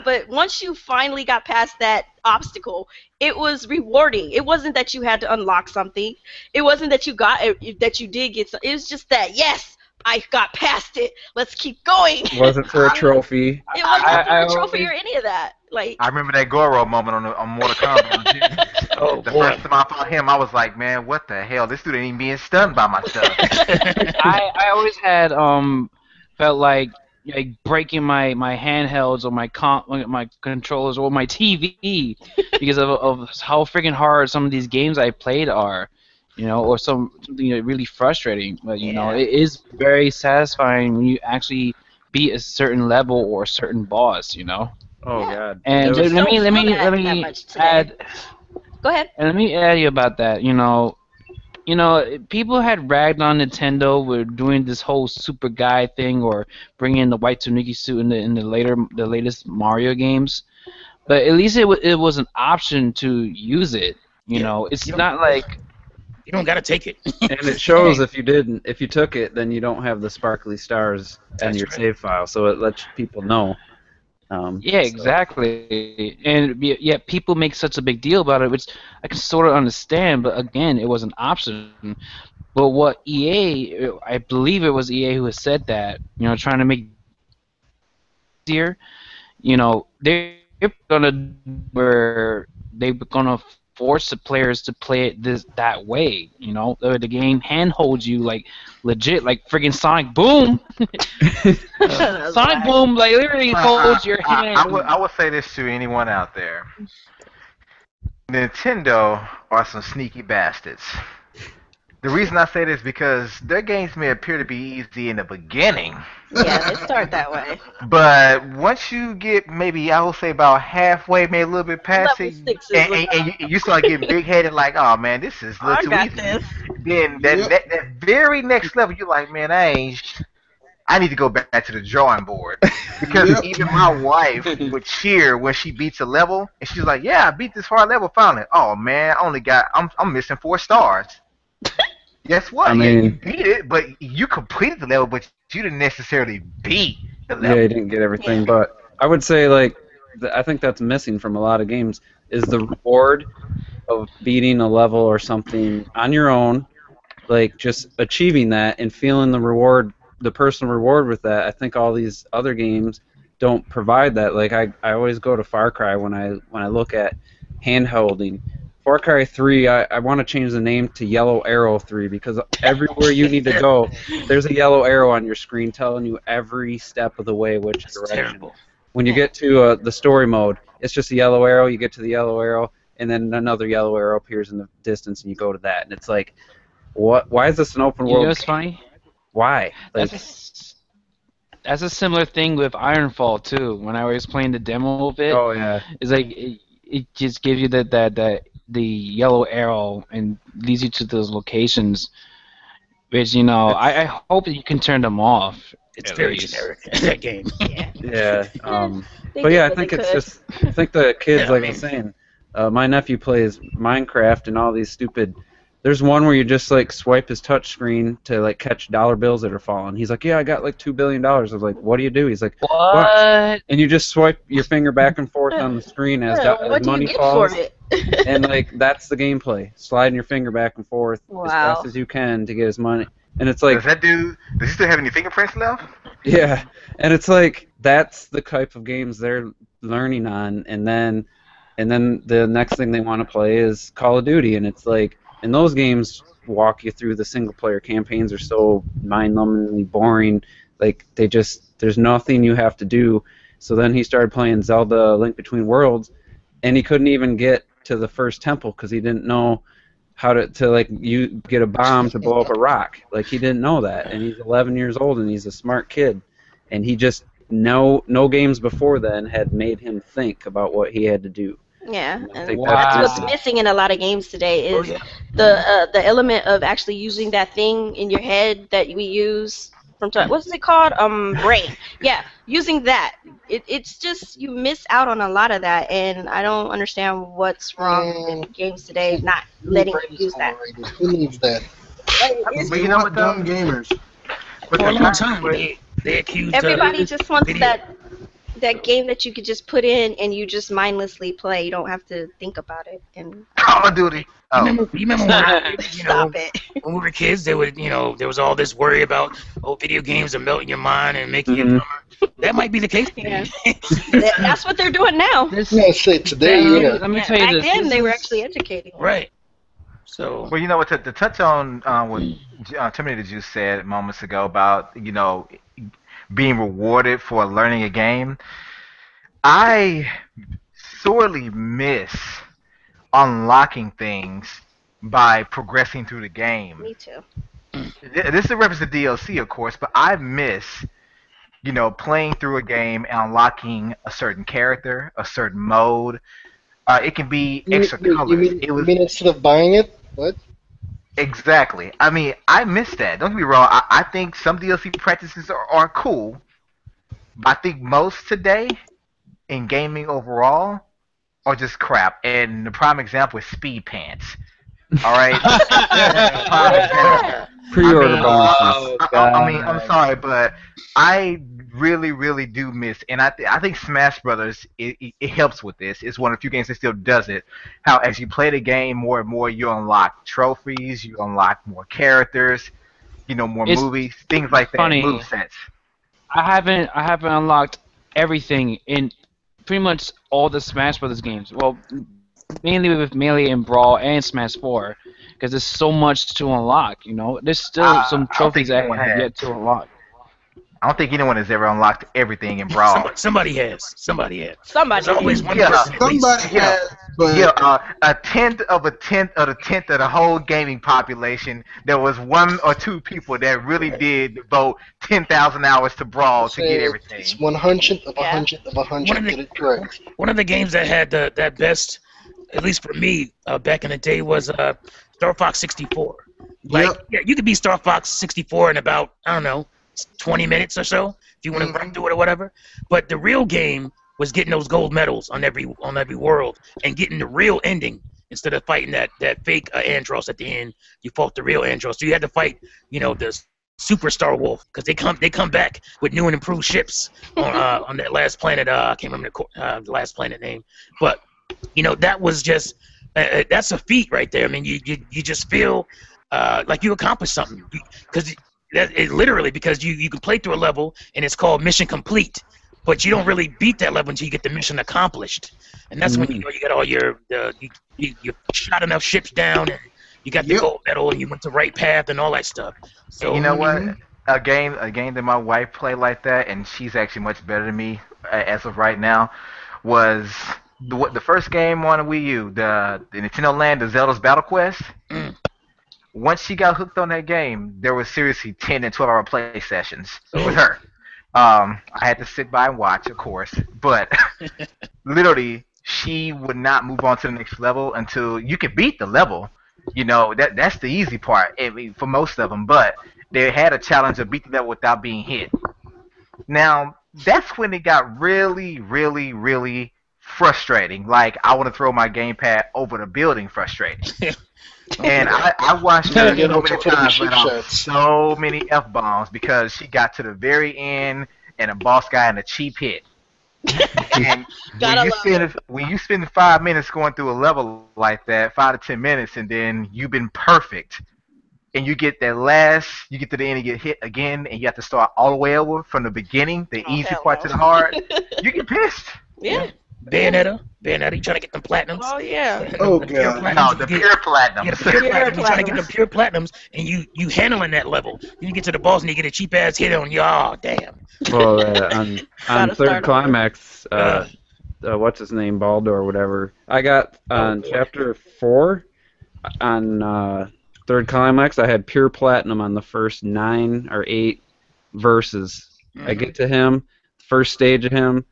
but once you finally got past that obstacle, it was rewarding. It wasn't that you had to unlock something. It wasn't that you did get something. It was just that, yes, I got past it. Let's keep going. Wasn't for a trophy. It wasn't for I a trophy always- or any of that. Like, I remember that Goro moment on Mortal Kombat. The first time I fought him, I was like, man, what the hell? This dude ain't even being stunned by my stuff. I always had felt like like breaking my handhelds or my controllers or my TV because of how freaking hard some of these games I played are, or something really frustrating. But it is very satisfying when you actually beat a certain level or a certain boss. Oh Yeah. God. And It was- let me Don't feel that much today. add. Go ahead. And let me add you about that. People had ragged on Nintendo with doing this whole super guy thing or bringing the white Tsuniki suit in the latest Mario games. But at least it was an option to use it. It's not like You don't gotta take it. and it shows if you took it, then you don't have the sparkly stars in That's your right. save file, so it lets people know. yeah, So- exactly. And yet people make such a big deal about it, which I can sort of understand. But again, it was an option. But what EA, I believe it was EA who has said that, trying to make it easier, they're gonna where they're gonna force the players to play it that way. The game handholds you like legit, like friggin' Sonic Boom. Sonic Boom, like literally holds your hand. I would say this to anyone out there. Nintendo are some sneaky bastards. The reason I say this is because their games may appear to be easy in the beginning, Yeah, they start that way. but once you get maybe, I would say about halfway, maybe a little bit past Level it, 6 is and you start getting big-headed like, oh man, this is a I little too got easy. this. Then that very next level, you're like, man, I need to go back to the drawing board. Because Yep. even my wife would cheer when she beats a level, and she's like, yeah, I beat this hard level finally. Oh man, I'm missing 4 stars. Guess what? I Yeah, mean- you beat it, but you completed the level, but you didn't necessarily beat the Yeah, level. you didn't get everything, but I would say I think that's missing from a lot of games is the reward of beating a level or something on your own, like just achieving that and feeling the reward, the personal reward with that. I think all these other games don't provide that. Like I always go to Far Cry when I look at handholding. Far Cry 3, I want to change the name to Yellow Arrow 3 because everywhere you need to go, there's a yellow arrow on your screen telling you every step of the way which It's direction. terrible. When you get to the story mode, it's just a yellow arrow. You get to the yellow arrow, and then another yellow arrow appears in the distance, and you go to that. And it's like, what? Why is this an open You world? know what's funny? Why? Like, That's a similar thing with Ironfall too. When I was playing the demo of it, oh yeah, it's like it just gives you the yellow arrow and leads you to those locations. Which I hope that you can turn them off. It's at very least. generic, that game. yeah. They But did yeah, I what think they it's could. just. I think the kids, Yeah, I like mean- I'm saying, my nephew plays Minecraft and all these stupid. There's one where you just like swipe his touch screen to like catch dollar bills that are falling. He's like, yeah, I got like $2 billion. I was like, what do you do? He's like, What? and you just swipe your finger back and forth on the screen as, What as do you money get falls. for it? And like that's the gameplay, sliding your finger back and forth as Wow. fast as you can to get his money. And it's like, Does he still have any fingerprints left? yeah, and it's like that's the type of games they're learning on, and then the next thing they want to play is Call of Duty, and it's like, and those games walk you through the single player campaigns are so mind-numbingly boring, like there's nothing you have to do. So then he started playing Zelda: Link Between Worlds, and he couldn't even get to the first temple because he didn't know how to like you get a bomb to blow up a rock. Like he didn't know that, and he's 11 years old and he's a smart kid, and he just no games before then had made him think about what he had to do. Yeah, I and think that's that's what's missing in a lot of games today Oh, is yeah. the element of actually using that thing in your head that we use from time. What's it called? Brain. Yeah, using that. It's just you miss out on a lot of that, and I don't understand what's wrong with games today not letting you use that. Who needs that? But you know what, though? Dumb gamers. But For a the long time- time, they accused Everybody just wants video. that game that you could just put in and you just mindlessly play. You don't have to think about it. And Call of Duty. You Oh, remember when stop it. when we were kids, they would, there was all this worry about, video games are melting your mind and making you Mhm. dumber. That might be the case. Yeah. That's what they're doing now. I was gonna say today, yeah. Let me Yeah, tell you back this. then this they were is- actually educating. Right. So, well, you know what? To touch on what Terminator Juice said moments ago about being rewarded for learning a game. I sorely miss unlocking things by progressing through the game. Me too. This is a reference to DLC, of course, but I miss, playing through a game and unlocking a certain character, a certain mode. It can be extra colors. You mean instead of buying it? What? Exactly. I mean, I miss that. Don't get me wrong. I think some DLC practices are cool, but I think most today in gaming overall are just crap. And the prime example is Speed Pants. All right. Prime example. Pre-order I bonuses. I'm sorry, but I really, really do miss, and I think Smash Brothers it helps with this. It's one of the few games that still does it. How as you play the game more and more, you unlock trophies, you unlock more characters, more It's movies, things like that, funny. move sets. I haven't unlocked everything in pretty much all the Smash Brothers games. Well, mainly with Melee and Brawl and Smash 4, because there's so much to unlock. There's still some I don't trophies think I anyone have has. yet to unlock. I don't think anyone has ever unlocked everything in Brawl. Somebody has. Somebody has. Somebody. There's always one Yeah. person at least. Somebody Yeah. has, but Yeah, a tenth of the whole gaming population. There was one or two people that really did devote 10,000 hours to Brawl to get everything. It's 100th of a Yeah. 100th of a One 100. of the- Get it correct. One of the games that had that best, at least for me, back in the day was Star Fox 64. Like, Yep. yeah, you could beat Star Fox 64 in about, I don't know, 20 minutes or so if you want to run through it or whatever. But the real game was getting those gold medals on every world and getting the real ending instead of fighting that fake Andros at the end. You fought the real Andros. So you had to fight, the Super Star Wolf because they come back with new and improved ships on that last planet. I can't remember the last planet name, but that was just that's a feat right there. I mean, you just feel like you accomplished something because literally because you can play through a level and it's called mission complete, but you don't really beat that level until you get the mission accomplished, and that's when you got all you shot enough ships down and you got the gold medal and you went the right path and all that stuff. So You know what? A game that my wife played like that, and she's actually much better than me as of right now, was the first game on the Wii U, the Nintendo Land, the Zelda's Battle Quest. Once she got hooked on that game, there was seriously 10 and 12-hour play sessions with her. I had to sit by and watch, of course, but literally, she would not move on to the next level until you could beat the level. That's the easy part, I mean, for most of them, but they had a challenge of beat the level without being hit. Now, that's when it got really, really, really frustrating. Like, I want to throw my gamepad over the building frustrating. And I watched her Get so them many to put times cheap let off shots. so many F-bombs because she got to the very end and a boss guy in a cheap hit. And when you spend 5 minutes going through a level like that, 5 to 10 minutes, and then you've been perfect, and you get to the end and get hit again, and you have to start all the way over from the beginning, the easy hell part no. to the hard, you get pissed. Yeah. Bayonetta, you trying to get them platinums? Oh yeah. Oh, The pure God. platinums, No, you the get- pure platinum. Yeah, the pure platinum. You trying to get platinums. the pure platinums, and you handling that level. You get to the boss and you get a cheap ass hit on you. Oh damn! Well, on Gotta Third start Climax, what's his name, Baldo or whatever. I got on chapter 4 on Third Climax. I had pure platinum on the first 9 or 8 verses. I get to him, first stage of him,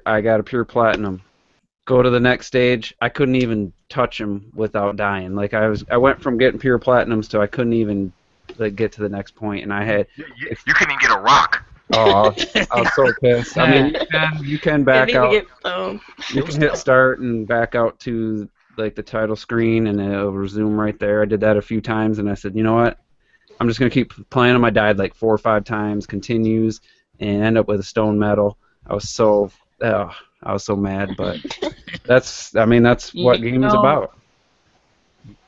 I got a pure platinum. Go to the next stage, I couldn't even touch him without dying. Like I went from getting pure platinums to I couldn't even get to the next point, and I had. You couldn't even get a rock. Oh, I was so pissed. I mean, you can back Didn't even out. get stoned. You can hit start and back out to like the title screen, and it'll resume right there. I did that a few times, and I said, you know what? I'm just gonna keep playing them. I died like 4 or 5 times, continues, and end up with a stone medal. I was so mad, but that's what game is about.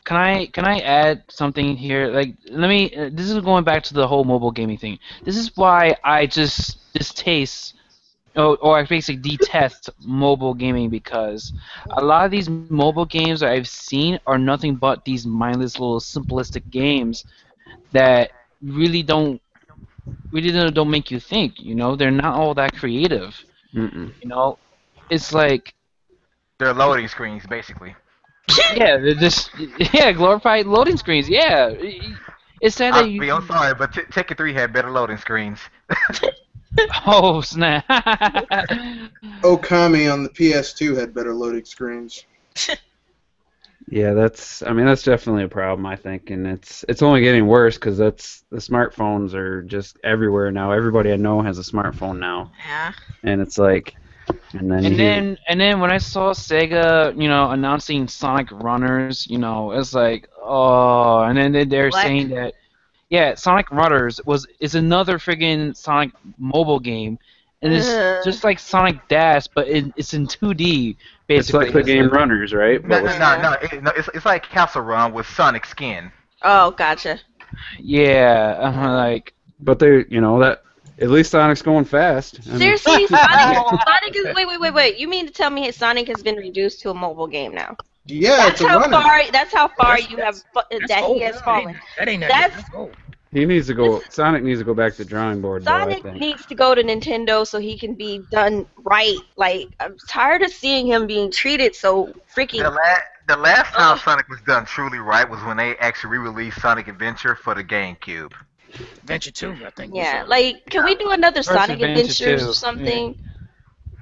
Can I add something here? Like, this is going back to the whole mobile gaming thing. This is why I just distaste, or I basically detest mobile gaming, because a lot of these mobile games that I've seen are nothing but these mindless little simplistic games that really don't really don't make you think. You know, they're not all that creative. Mm-mm. You know, it's like They're loading screens, basically. yeah, they're just glorified loading screens. Yeah, it's sad that you. I'm sorry, but Tekken 3 had better loading screens. Oh snap! Okami on the PS2 had better loading screens. Yeah, that's definitely a problem, I think, and it's only getting worse because the smartphones are just everywhere now. Everybody I know has a smartphone now, Yeah. and it's like, and then when I saw Sega, announcing Sonic Runners, it's like, oh, and then they're What? saying that, yeah, Sonic Runners is another friggin' Sonic mobile game, and it's Ugh. just like Sonic Dash, but it's in 2D, it's basically. like the game Runners, right? No, But no, it's like Castle Run with Sonic skin. Oh, gotcha. Yeah, like, but they, that at least Sonic's going fast. I mean, Seriously, Sonic is wait. You mean to tell me Sonic has been reduced to a mobile game now? Yeah, That's it's a how runner. far. That's how far you have. That's That old. he has fallen. That ain't That's- that's old. he needs to go. Sonic needs to go back to the drawing board. Though, I Sonic think. needs to go to Nintendo so he can be done right. Like, I'm tired of seeing him being treated so freaking. The last time Ugh. Sonic was done truly right was when they actually re-released Sonic Adventure for the GameCube. Adventure 2, I think. Yeah, like, can we do another First Sonic Adventure Adventures 2, or something?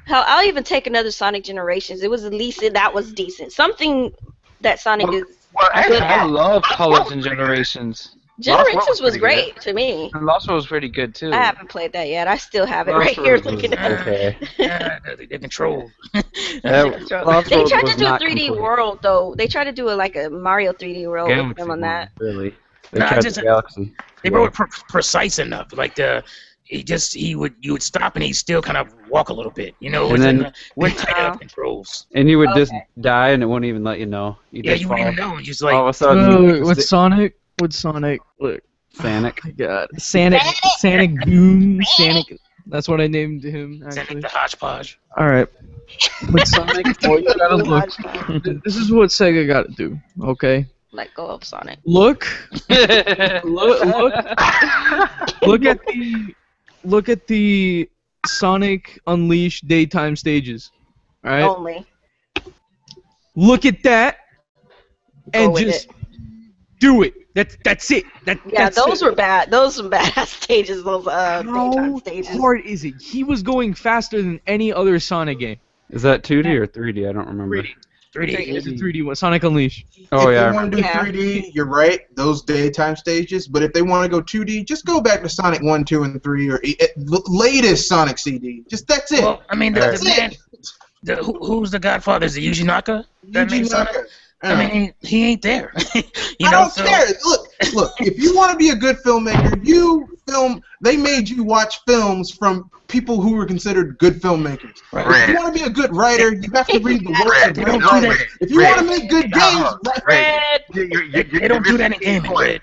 Hell, I'll even take another Sonic Generations. It was at least that was decent. Something that Sonic Well, is Well, actually, I love Colors and Generations. Generations was was pretty great to me. And Lost World was pretty good too. I haven't played that yet. I still have it Lost right here World was looking at it. okay. Yeah, they control. Lost They World tried was to do a not 3D complete. world though. They tried to do like a Mario 3D world with Galaxy them on that. Really. They Nah, tried just- the Galaxy. They Yeah. wrote it precise enough. Like you would stop and he'd still kind of walk a little bit. You know, And then- with tight controls. And you would just Okay. die, and it wouldn't even let you know. Yeah, you wouldn't even know. Just like All of a sudden, With Sonic, look, Sonic. my God, Sonic Boom, Sonic. That's what I named him. Sonic Actually, the hodgepodge. all right. With Sonic, you gotta look. This is what Sega got to do. Okay, Let go of Sonic. look at the Sonic Unleashed daytime stages. All right, Only. look at that, Go and with just it. do it. That's it. Yeah, That's those it. were bad. Those were badass stages. Those daytime How stages. hard is it? He was going faster than any other Sonic game. Is that 2D or 3D? I don't remember. 3D. It's a 3D one. Sonic Unleashed. Oh, if yeah. they want to do Yeah. 3D, you're right, those daytime stages. But if they want to go 2D, just go back to Sonic 1, 2, and 3, or the latest Sonic CD. Just that's it. Well, I mean, That's the man, it. who's the Godfather? Is it Yuji Naka? That Yuji made Sonic? Naka. I mean, he ain't there. I don't care. Look. If you want to be a good filmmaker, They made you watch films from people who were considered good filmmakers. If you want to be a good writer, you have to read the works of great people. If you want to make good games, They don't do that in gaming, Red.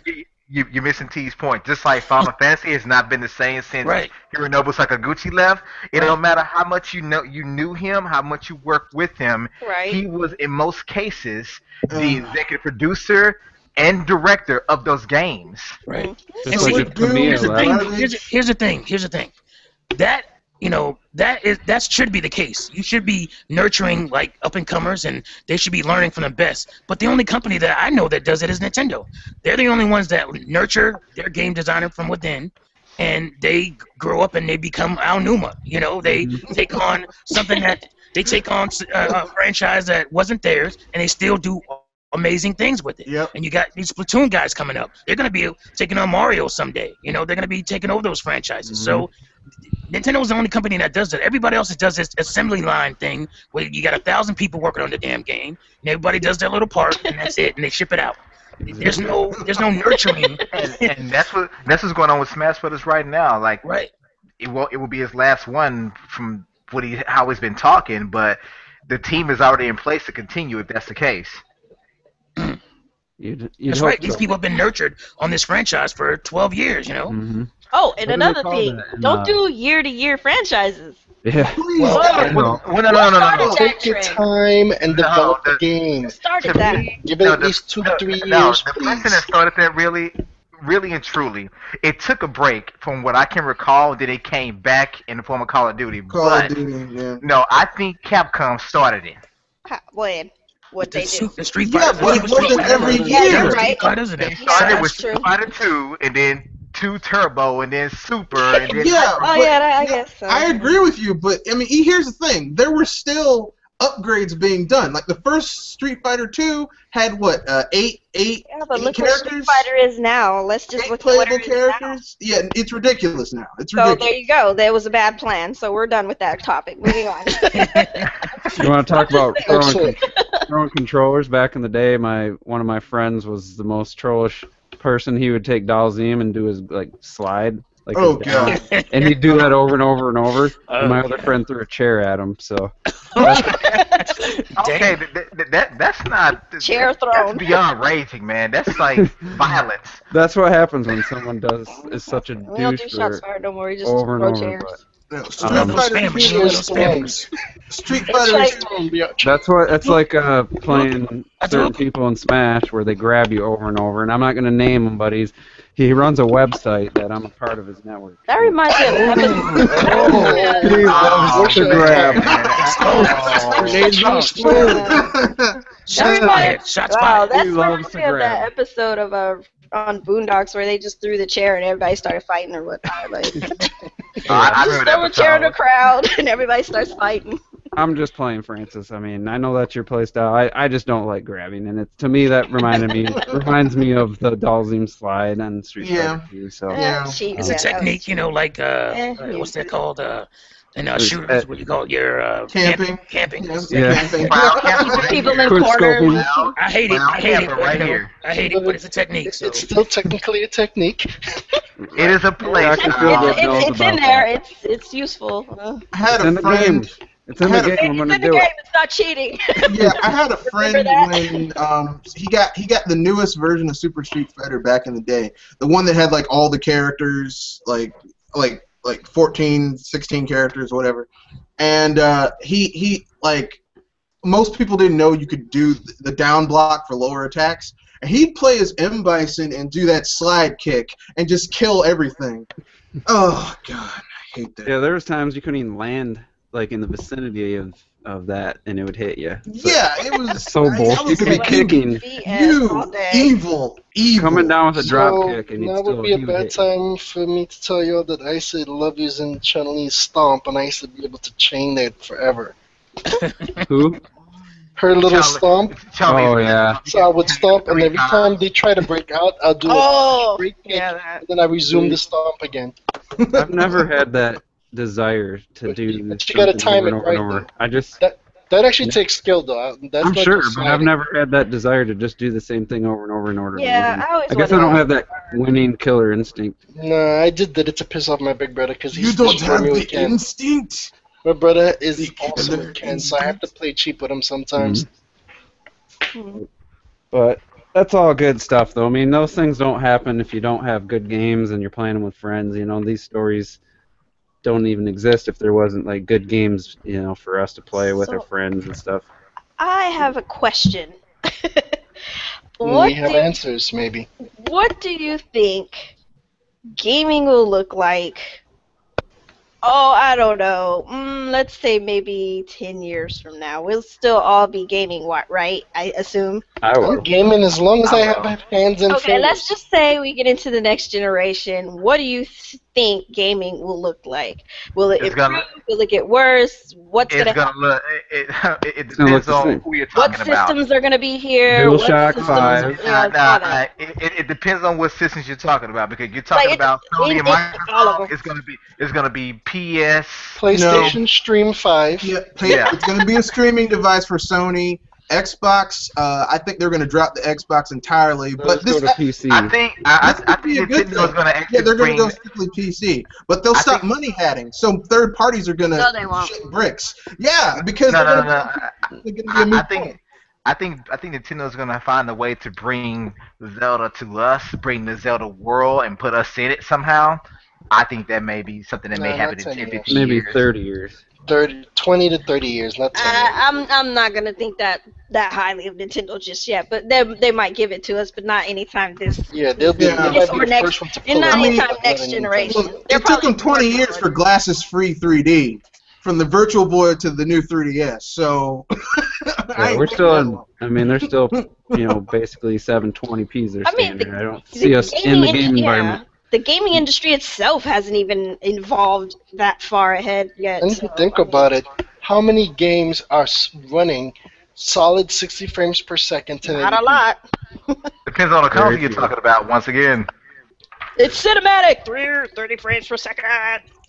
You're missing T's point. Just like Final Fantasy has not been the same since Hironobu Sakaguchi left. It don't matter how much you knew him, how much you worked with him. Right. He was in most cases the executive producer and director of those games. Right. Just And like see, if Camille here's the left. thing. Here's the thing. That that should be the case. You should be nurturing like up and comers, and they should be learning from the best. But the only company that I know that does it is Nintendo. They're the only ones that nurture their game designer from within, and they grow up and they become Aonuma. You know, they take on something that they take on a franchise that wasn't theirs, and they still do amazing things with it. Yep. And you got these Splatoon guys coming up. They're going to be taking on Mario someday. You know, they're going to be taking over those franchises. So Nintendo's the only company that does that. Everybody else does this assembly line thing where you got 1,000 people working on the damn game, and everybody does their little part, and that's it, and they ship it out. There's no nurturing. And that's what's going on with Smash Brothers right now. Like, Right. it will be his last one from how he's been talking, but the team is already in place to continue if that's the case. You'd That's hope right. These so. people have been nurtured on this franchise for 12 years. You know. Mhm. Oh, and What do they another call thing, that in, don't do year-to-year franchises. Yeah. No. Take your time and develop the game. Started To that. me, Give it at least 2 to 3 years, the please. person that started that really really and truly, it took a break from what I can recall. Then it came back in the form of Call of Duty. Call But of Duty, yeah. no, I think Capcom started it. What they do? The Street Yeah, Fighter. but it wasn't every Yeah, year. you're right. Fighters and They everything. started that's with true. Street Fighter 2, and then 2 Turbo, and then Super, and then Yeah, Oh but yeah, I guess so. I agree with you, but I mean, here's the thing: there were still upgrades being done. Like the first Street Fighter 2 had what, eight Yeah, but look where Street characters, Fighter is now. Let's just 8 look at what playable it is now. characters. Yeah, it's ridiculous now. It's So ridiculous. there you go. There was a bad plan. So we're done with that topic. Moving on. You want to talk about Excellent. throwing controllers? Back in the day, one of my friends was the most trollish person. He would take Dalzim and do his slide. Oh, his down, God. and he'd do that over and over and over. And my other Okay. friend threw a chair at him. So Okay, that's not Chair That's thrown. beyond raging, man. That's like violence. that's what happens when someone is such a We don't do douche shots for fired no more. We just over and throw over. chairs. But No, Street Um, Fighter spammers, 2 little was spammers. Street It's Fighter like- 2. that's like playing certain people in Smash where they grab you over and over. And I'm not gonna name him, but he runs a website that I'm a part of his network. That reminds me of an episode. He loves to grab. That reminds Shots Wow, fired. that He reminds loves me to of that grab. episode of on Boondocks where they just threw the chair and everybody started fighting or whatnot. Like, I just remember throw a that chair in the episode. crowd and everybody starts fighting. I'm just playing Francis. I mean, I know that's your playstyle. I just don't like grabbing, and to me that reminds me of the Dalzim slide on Street Yeah. Fighter 2. So Yeah. Cheap, It's a yeah, that was technique, cheap. like Eh, what's that called? In There's, shooters, what you call it? Your Camping. Camping. Yeah. Camping. Keeping people in Quick corners. scoping. I hate it. Well, I hate it. camper But, right you know, here. I hate it, but it's a technique. So It's still technically a technique. It is a place. I can feel good knows It's in about there. that. It's useful. I had It's in a the game. friend. It's in the I had a- game. I'm It's gonna in the do game. it. It's not cheating. Yeah, I had a friend Remember when he got the newest version of Super Street Fighter back in the day. The one that had like all the characters, like 14, 16 characters, whatever. And he like most people didn't know you could do the down block for lower attacks. And he'd play as M. Bison and do that slide kick and just kill everything. Oh God, I hate that. Yeah, there was times you couldn't even land in the vicinity of that, and it would hit you. Yeah, it was So bullshit. You could be like, kicking, You evil. coming down with a drop So kick, and now he'd would be a he would bad hit you. time for me to tell you all that I said love using Chun-Li's stomp, and I used to be able to chain that forever. Who? Her little Charlie- stomp, Charlie- Oh yeah. so I would stomp, and every time they try to break out, I'll do Oh, a break kick, yeah, that. and then I resume the stomp again. I've never had that desire to do But you gotta something time over it and over right, and over. though. I just, That actually Yeah. takes skill, though. That's I'm not sure, just but I've sliding. never had that desire to just do the same thing over and over and over. Yeah, and over. I always I guess I wonder- don't have that winning killer instinct. No, I did that to piss off my big brother because You he's don't destroyed have me the with Ken. instinct. My brother is The awesome killer with Ken, so I have to play cheap with him sometimes. But that's all good stuff, though. I mean, those things don't happen if you don't have good games and you're playing them with friends. You know, these stories don't even exist if there wasn't good games, for us to play with our So- friends and stuff. I have a question. We have answers, maybe. What do you think gaming will look like? Oh, I don't know. Let's say maybe 10 years from now. We'll still all be gaming, right? I assume. I I'm will. gaming as long as I have hands and Okay, fingers. let's just say we get into the next generation. What do you think gaming will look like? Will it It's improve? gonna- Will it get worse? What's It's gonna gonna happen? look. It gonna look depends the on same. who you're What talking about. systems are gonna be here? DualShock what systems, 5. all that. It depends on what systems you're talking about because you're talking Like, about Sony and all of them. Microsoft. It's gonna be PS. PlayStation Stream 5. Yeah, Yeah. it's going to be a streaming device for Sony. Xbox, I think they're going to drop the Xbox entirely. But Let's this, go to PC. I think be a good Nintendo's thing. gonna actually yeah, they're going bring. to go strictly PC. But they'll I stop think- money hatting, so third parties are going to No, they won't. shit bricks. Yeah, because No, they're no, gonna, no. they're going to be a moot I think. point. I think Nintendo's gonna find a way to bring Zelda to us, bring the Zelda world, and put us in it somehow. I think that may be something that may Nah, happen not in 10 10, years. 15 Maybe years. 30 years. 20 to 30 years, not 10 years. I'm not gonna think that highly of Nintendo just yet, but they might give it to us, but not anytime this. Yeah, they'll be. Yeah. They might be Or the next- first one to And pull not it. I mean- anytime Not next any generation. Well, They're it took them probably 20 years for glasses-free 3D, from the Virtual Boy to the new 3DS. So Yeah, we're still in. I mean, they're still, basically 720p's their I mean, standard. I don't see us in the game environment. The gaming industry itself hasn't even evolved that far ahead yet. And if you think about it, how many games are running solid 60 frames per second? Not a lot. Depends on the console Very you're true. talking about. Once again, It's cinematic. 30 frames per second.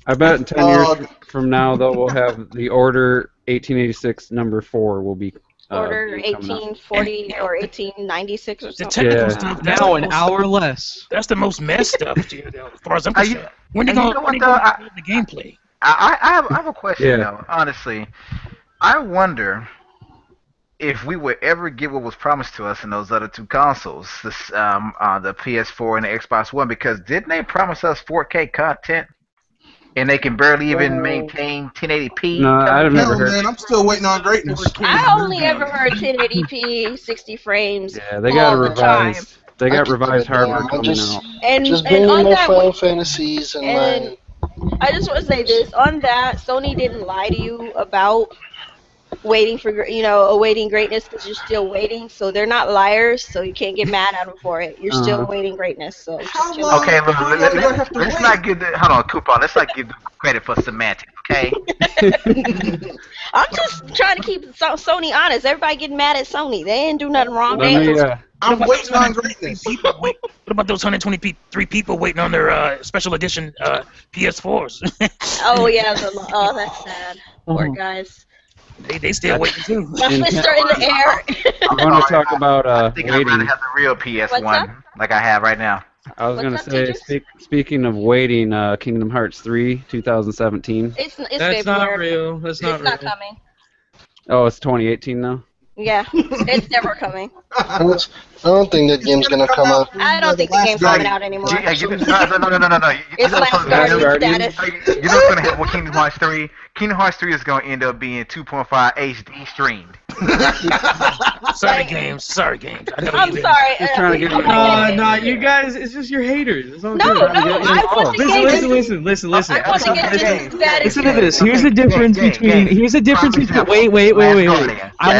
I bet in 10 years from now, though, we'll have the Order 1886 number 4 will be. Order be coming out. 1840 or 1896 or The something. technical Yeah. stuff. That's Now the an most- hour less. That's the most messed stuff, as far as I'm Are you- concerned. When they and you gonna know what, when they though? gonna build the gameplay? I have a question Yeah. though. Honestly, I wonder if we would ever get what was promised to us in those other two consoles, the PS4 and the Xbox One, because didn't they promise us 4K content, and they can barely even maintain 1080p? No, I've never Hell, heard. man, I'm still waiting on greatness. I only ever heard 1080p, 60 frames. Yeah, they got all the time. revised. They got revised hardware I'm coming just- out. And, Just and bring me on more that, Final Fantasies and and- I just want to say this. On that, Sony didn't lie to you about waiting for, awaiting greatness because you're still waiting. So they're not liars, so you can't get mad at them for it. You're still Uh-huh. awaiting greatness. So just How chill. long? Okay, look, How long do I have to let's wait? not give the coupon. Let's not give the credit for semantics, okay? I'm just trying to keep Sony honest. Everybody getting mad at Sony. They didn't do nothing wrong. Let me, I'm waiting on greatness. What about those 123 people waiting on their special edition PS4s? Oh yeah, that's sad. Poor guys. they still waiting too. My fists are in the air. I'm going to talk about I think I'd rather waiting. have the real What's PS1 like I have right now. I was What's going to up, say, teachers? speaking of waiting, Kingdom Hearts 3, 2017. It's That's February. not real. That's not It's real. not coming. Oh, it's 2018 now? Yeah, it's never coming. I don't think that game's gonna come out. I don't think the Last game's coming Guardian. out anymore. No. You It's know what's Last gonna Guardian Guardian. status. You know what's gonna happen with Kingdom Hearts 3? Kingdom Hearts 3 is gonna end up being 2.5 HD streamed. Sorry, games. I know I'm you sorry. Just trying to get rid of Nah, you guys, it's just your haters. It's all No, good. no, I want the game. Listen. I want to get this status. Listen to this. Here's the difference between. Here's the difference between. Wait. I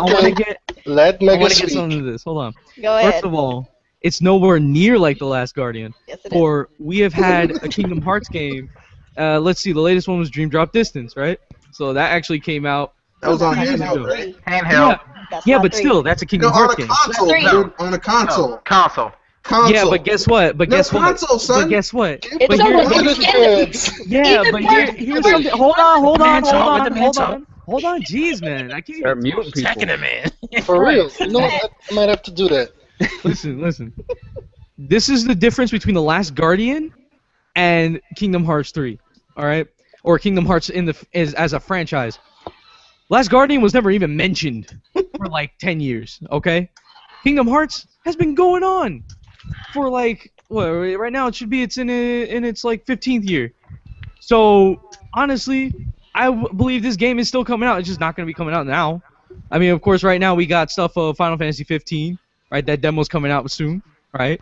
want to get. Let I Mega want to get speak. something to this. Hold on. Go ahead. First of all, it's nowhere near like The Last Guardian. Yes, it is. For we have had a Kingdom Hearts game. Let's see. The latest one was Dream Drop Distance, right? So that actually came out. That was on Years handheld, ago. right? Handheld. Yeah, not but three. still, that's a No, Kingdom on Hearts a game. console, Three. dude. On a console. No, console. Console. Yeah, but guess what? But No, guess what? console, son. But guess what? It's But over. here- Look at kids. Yeah, Even but worse, here's something. Hold on. Let the man talk. Hold on, jeez, man. I can't. Start muting people. Attacking it, man. For real. You know what? I might have to do that. Listen. This is the difference between The Last Guardian and Kingdom Hearts 3. All right, or Kingdom Hearts as a franchise. Last Guardian was never even mentioned for like 10 years. Okay, Kingdom Hearts has been going on for like what? Right now it's in its like 15th year. So honestly, I believe this game is still coming out. It's just not going to be coming out now. I mean, of course, right now we got stuff of Final Fantasy 15, right? That demo's coming out soon, right?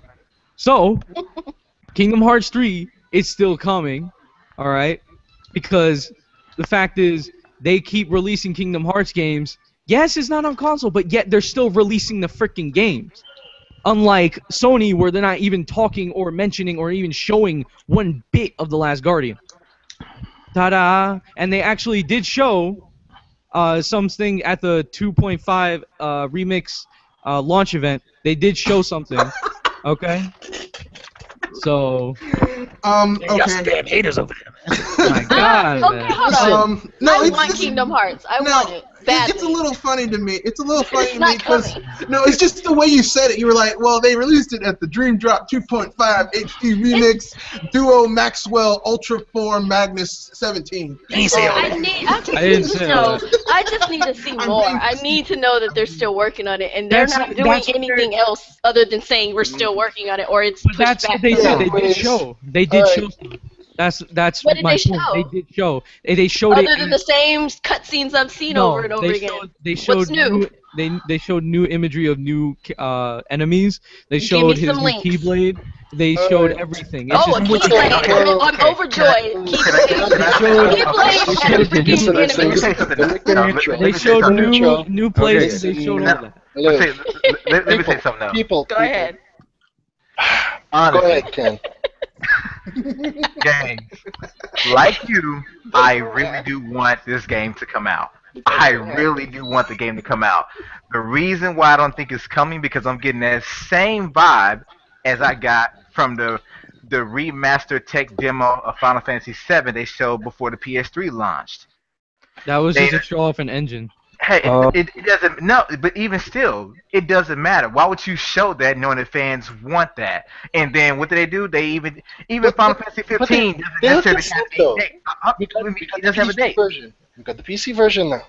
So, Kingdom Hearts 3 is still coming, all right? Because the fact is, they keep releasing Kingdom Hearts games. Yes, it's not on console, but yet they're still releasing the freaking games. Unlike Sony, where they're not even talking or mentioning or even showing one bit of The Last Guardian. Ta-da! And they actually did show something at the 2.5 remix launch event. They did show something. Okay. So. Y'all some Okay. damn haters over there, man. Oh my God. Okay, man. hold on. No, I it's want just- Kingdom Hearts. I no, want it badly. It's a little funny to me. It's a little funny to not me because coming. no, it's just the way you said it. You were like, well, they released it at the Dream Drop 2.5 HD Remix Duo Maxwell Ultra Form Magnus 17. You ain't say all I that. just I need didn't to say know. all I just need to see I'm more. being- I need to know that they're still working on it, and they're That's- not doing that's- anything else other than saying we're still working on it, or it's But pushed that's back. what they did. They did please. show. They did Alright. show. That's What did my they point. show? They did show. They showed Other it. than the same cutscenes I've seen over and over they again. showed, they showed What's new? They showed new imagery of new enemies. They Give me showed his some new links. Keyblade. They showed everything. It's Oh, a just Keyblade! I'm overjoyed. Keyblade. They showed new places. They showed all that. Let me say something else. People, Go ahead. Honestly, go ahead, Ken. games. Like you, I really do want this game to come out. I really do want the game to come out. The reason why I don't think it's coming because I'm getting that same vibe as I got from the remastered tech demo of Final Fantasy VII they showed before the PS3 launched. That was just to show off an engine. Hey, it doesn't. No, but even still, it doesn't matter. Why would you show that knowing that fans want that? And then what do they do? They even Final Fantasy 15 doesn't necessarily have a date. It doesn't have a date. We got the PC version now.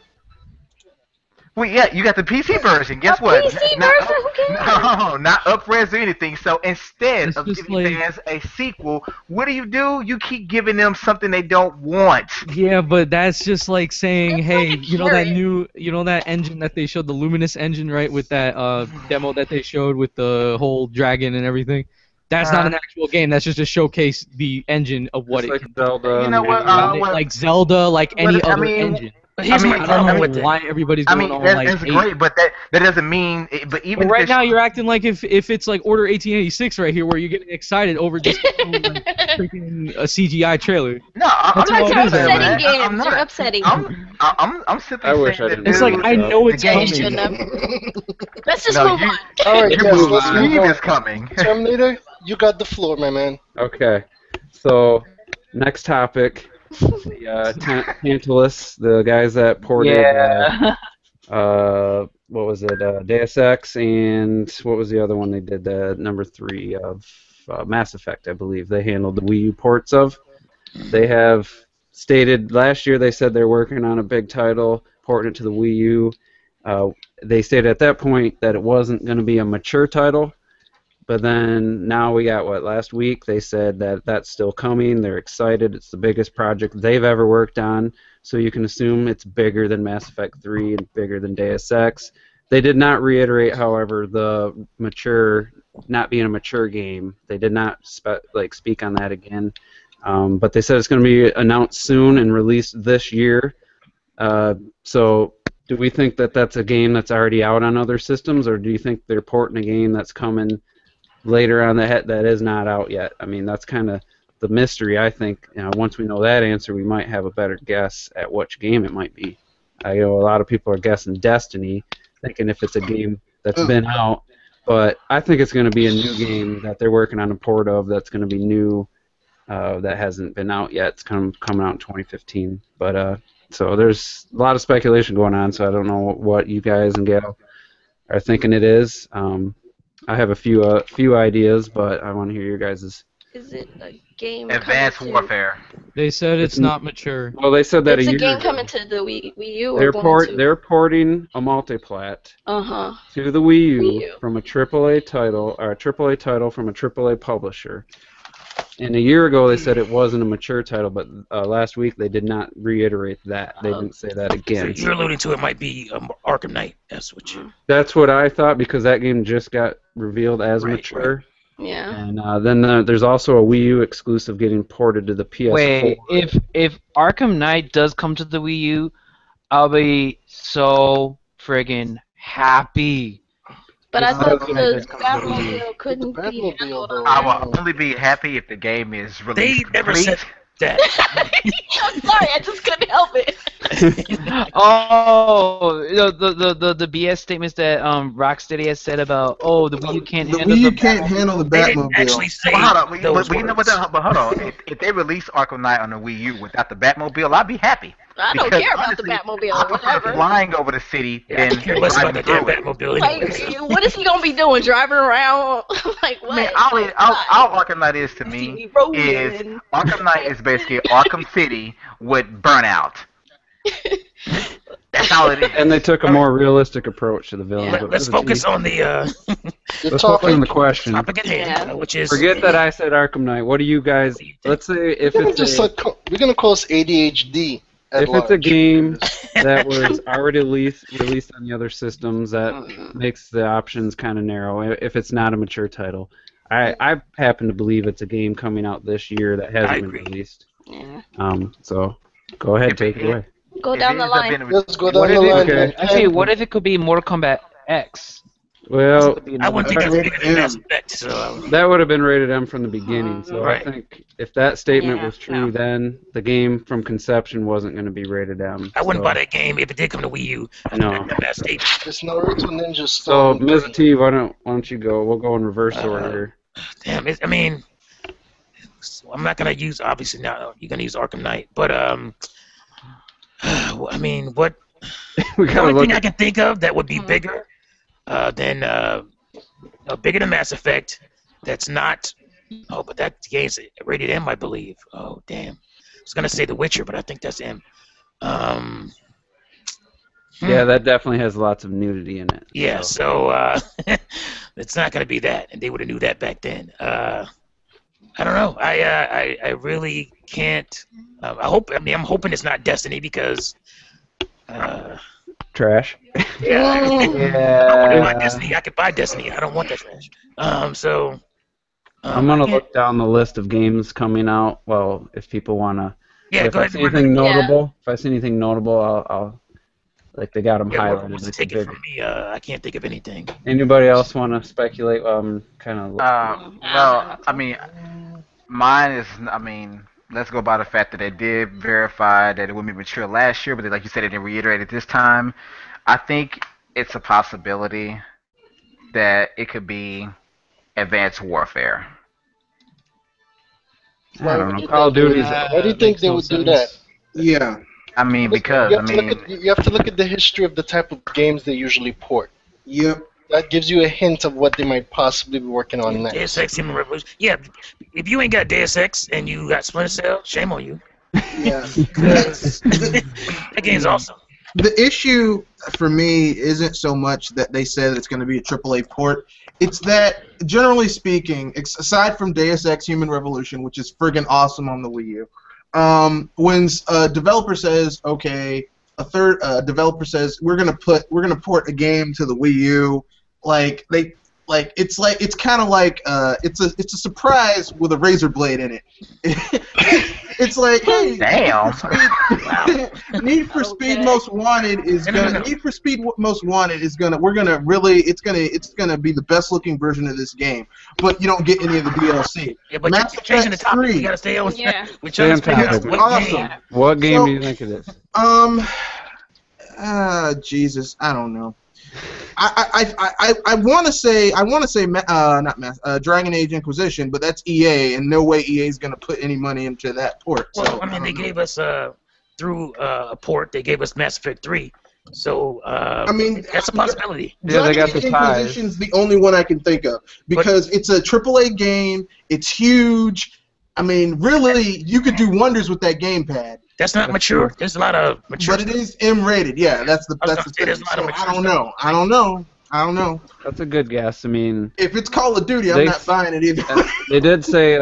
Well, yeah, you got the PC version. Guess what? PC version? Who cares? No, not up-res or anything. So instead It's of just giving fans a sequel, what do? You keep giving them something they don't want. Yeah, but that's just like saying, That's hey, like a you know that carrot. that engine that they showed, the Luminous engine, right? With that demo that they showed with the whole dragon and everything. That's not an actual game. That's just to showcase the engine of what It's it like can Zelda. You know what? like Zelda, like any other engine. But here's my I don't problem know with it. why everybody's going all like. that's great, but that doesn't mean. But even But right if now you're acting like if it's like Order 1886 right here, where you're getting excited over just like, freaking a CGI trailer. no, I'm That's not all it You're is, saying man. upsetting that. I'm games. not. You're upsetting. I'm simply I wish saying I that didn't It's like I know it's the game You shouldn't coming. have. Let's just No, move you- on. All right, You guys, let's move believe on. it's coming. Terminator, you got the floor, my man. Okay, so next topic, the Tantalus, the guys that ported, what was it, Deus Ex, and what was the other one they did, the number 3 of Mass Effect, I believe. They handled the Wii U ports of. They have stated last year they said they're working on a big title, porting it to the Wii U. They stated at that point that it wasn't going to be a mature title. But then now we got last week they said that that's still coming. They're excited. It's the biggest project they've ever worked on. So you can assume it's bigger than Mass Effect 3 and bigger than Deus Ex. They did not reiterate, however, the not being a mature game. They did not speak on that again. But they said it's going to be announced soon and released this year. So do we think that that's a game that's already out on other systems, or do you think they're porting a game that's coming later on that is not out yet? I mean, that's kind of the mystery. I think once we know that answer, we might have a better guess at which game it might be. I know a lot of people are guessing Destiny, thinking if it's a game that's been out, but I think it's going to be a new game that they're working on a port of that's going to be new, that hasn't been out yet. It's coming out in 2015. But so there's a lot of speculation going on, so I don't know what you guys and Gail are thinking it is. I have a few ideas, but I want to hear your guys'. Is it a game? Advanced coming Warfare. They said it's not mature. Well, they said that It's a a year game ago. coming to the Wii U. Or They're porting a multiplat to the Wii U from a AAA title, or a AAA title from a AAA publisher. And a year ago they said it wasn't a mature title, but last week they did not reiterate that. They didn't say that again. So you're alluding to it might be Arkham Knight. That's what you. That's what I thought, because that game just got revealed as mature. Yeah. And then there's also a Wii U exclusive getting ported to the PS4. Wait, if Arkham Knight does come to the Wii U, I'll be so friggin' happy. But I thought Arkham Knight the does come to the Wii U. Batmobile couldn't be handled on I that. will only be happy if the game is They released never complete. said that. I'm sorry, I just couldn't help it. Oh, the BS statements that Rocksteady has said about the Wii U can't The handle Wii U the can't handle the They didn't actually Batmobile. say But hold on, those but you know what? words. But hold on. If they release Arkham Knight on the Wii U without the Batmobile, I'd be happy. I don't Because care about the honestly, Batmobile I or prefer whatever. flying over the city Yeah, I than could care less about the driving damn through it. Batmobile anyway. Like, what is he gonna be doing? Driving around? Like what? Man, all Arkham Knight is to me is Arkham Knight is basically Arkham City with Burnout. That's all it is. And they took a more realistic approach to the villains. Let's focus on the Good Let's focus on topic. the question. Topic at hand, Yeah. which is Forget that I said Arkham Knight. What do you guys? Let's say if We're gonna it's just a, we're gonna call this ADHD. At if it's a large. game that was already released on the other systems, that makes the options kind of narrow. If it's not a mature title, I happen to believe it's a game coming out this year that I hasn't been agree. released. Yeah. So go ahead, take it away. Go If down it the ends up line. being- Let's go down What the if it? line. Okay. then. Actually, what if it could be Mortal Kombat X? Well, Could be I wouldn't think that's Rated bigger than Mass M. Effect. So that would have been rated M from the beginning. So Right. I think if that statement Yeah, was true, no. then the game from conception wasn't going to be rated M. I wouldn't so, buy that game if it did come to Wii U. No. That statement. It's Naruto Ninja So Storm. Ms. T, why don't you go? We'll go in reverse Uh, order. Damn, I mean, I'm not gonna use obviously now. You're gonna use Arkham Knight, but I mean, what? We The gotta only look. thing I can think of that would be bigger than bigger than Mass Effect. That's not. Oh, but that game's rated M, I believe. Oh, damn. I was gonna say The Witcher, but I think that's M. Yeah, that definitely has lots of nudity in it. Yeah, so it's not going to be that, and they would have knew that back then. I don't know. I really can't. I hope. I mean, I'm hoping it's not Destiny because. Trash. Yeah. I want to buy Yeah. Destiny. I could buy Destiny. I don't want that trash. So. I'm gonna I can't- look down the list of games coming out. Well, if people wanna. Yeah, if go I ahead. see anything notable, I'll like they got them Yeah, whoever highlighted. wants to like take the it big- from me. I can't think of anything. Anybody else want to speculate? Kind of. Well, I mean, mine is. I mean, let's go by the fact that they did verify that it wouldn't be mature last year, but they, like you said, they didn't reiterate it this time. I think it's a possibility that it could be Advanced Warfare. I don't know. Why Call of Duty. Why do you think Makes they no would do sense. that? Yeah. I mean, because you I have, to look mean, at, you have to look at the history of the type of games they usually port. Yep. That gives you a hint of what they might possibly be working on next. Deus Ex Human Revolution. Yeah, if you ain't got Deus Ex and you got Splinter Cell, shame on you. Yeah. 'Cause that game's awesome. The issue for me isn't so much that they said it's going to be a AAA port. It's that, generally speaking, aside from Deus Ex Human Revolution, which is friggin' awesome on the Wii U, when a developer says, okay, a third developer says we're gonna port a game to the Wii U, it's kind of like it's a surprise with a razor blade in it. It's like, hey, damn. Need for Speed Most Wanted is gonna Need for Speed Most Wanted is gonna it's gonna be the best looking version of this game, but you don't get any of the DLC. Yeah, but Mass you're changing the Effect topic. 3. You gotta stay on. Yeah. We're Stay on trying to topic. figure out what Awesome. game. What game So- do you think it is? Jesus, I don't know. I want to say Dragon Age Inquisition, but that's EA, and no way EA is gonna put any money into that port. Well, So, I mean, they don't know. gave us through a port. They gave us Mass Effect 3. So I mean, that's a possibility. Yeah, they got Dragon the Age ties. Inquisition's the only one I can think of because it's a AAA game. It's huge. I mean, really, you could do wonders with that gamepad. That's not mature. There's a lot of mature. But it is M-rated. Yeah, that's the I was thing. gonna say, there's a lot of So, mature I don't know. That's a good guess. I mean, If it's Call of Duty, I'm They- not buying it either. they did say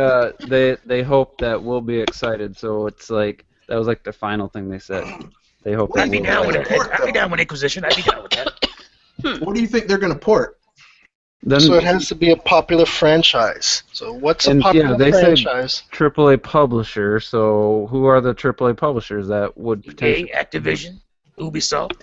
they hope that we'll be excited. So it's like that was like the final thing they said. They hope that I'd be we'll. down with it. Port, I'd be though. down with Inquisition. I'd be down with that. What do you think they're gonna port? Then So it has to be a popular franchise. So what's a And, yeah, popular they said- franchise? AAA publisher. So who are the AAA publishers that would potentially? EA, Activision, Ubisoft.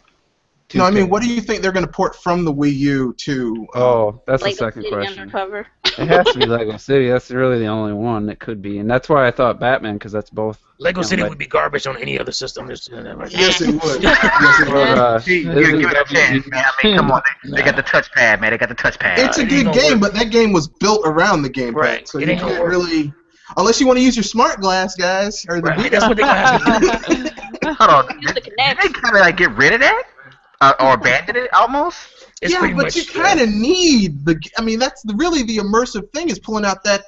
No, I mean, what do you think they're gonna port from the Wii U to? Oh, that's Lego the second City question. Undercover. It has to be Lego City. That's really the only one that could be, and that's why I thought Batman, because that's both. Lego Yeah, City but- would be garbage on any other system. There's, Yes, it would. Yes, it But, would. Give isn't it a chance, man. I mean, come on. They got the touchpad, man. They got the touchpad. It's a it ain't good gonna game, work. but that game was built around the gamepad, Right. so It you ain't gonna can't work. really, unless you want to use your smart glass, guys, or the Right, that's what they're gonna have to do. Hold on. Use the Did Kinect. they kind of like get rid of that? Or abandon it almost? It's yeah, pretty but much, you kind of need the. I mean, that's really the immersive thing is pulling out that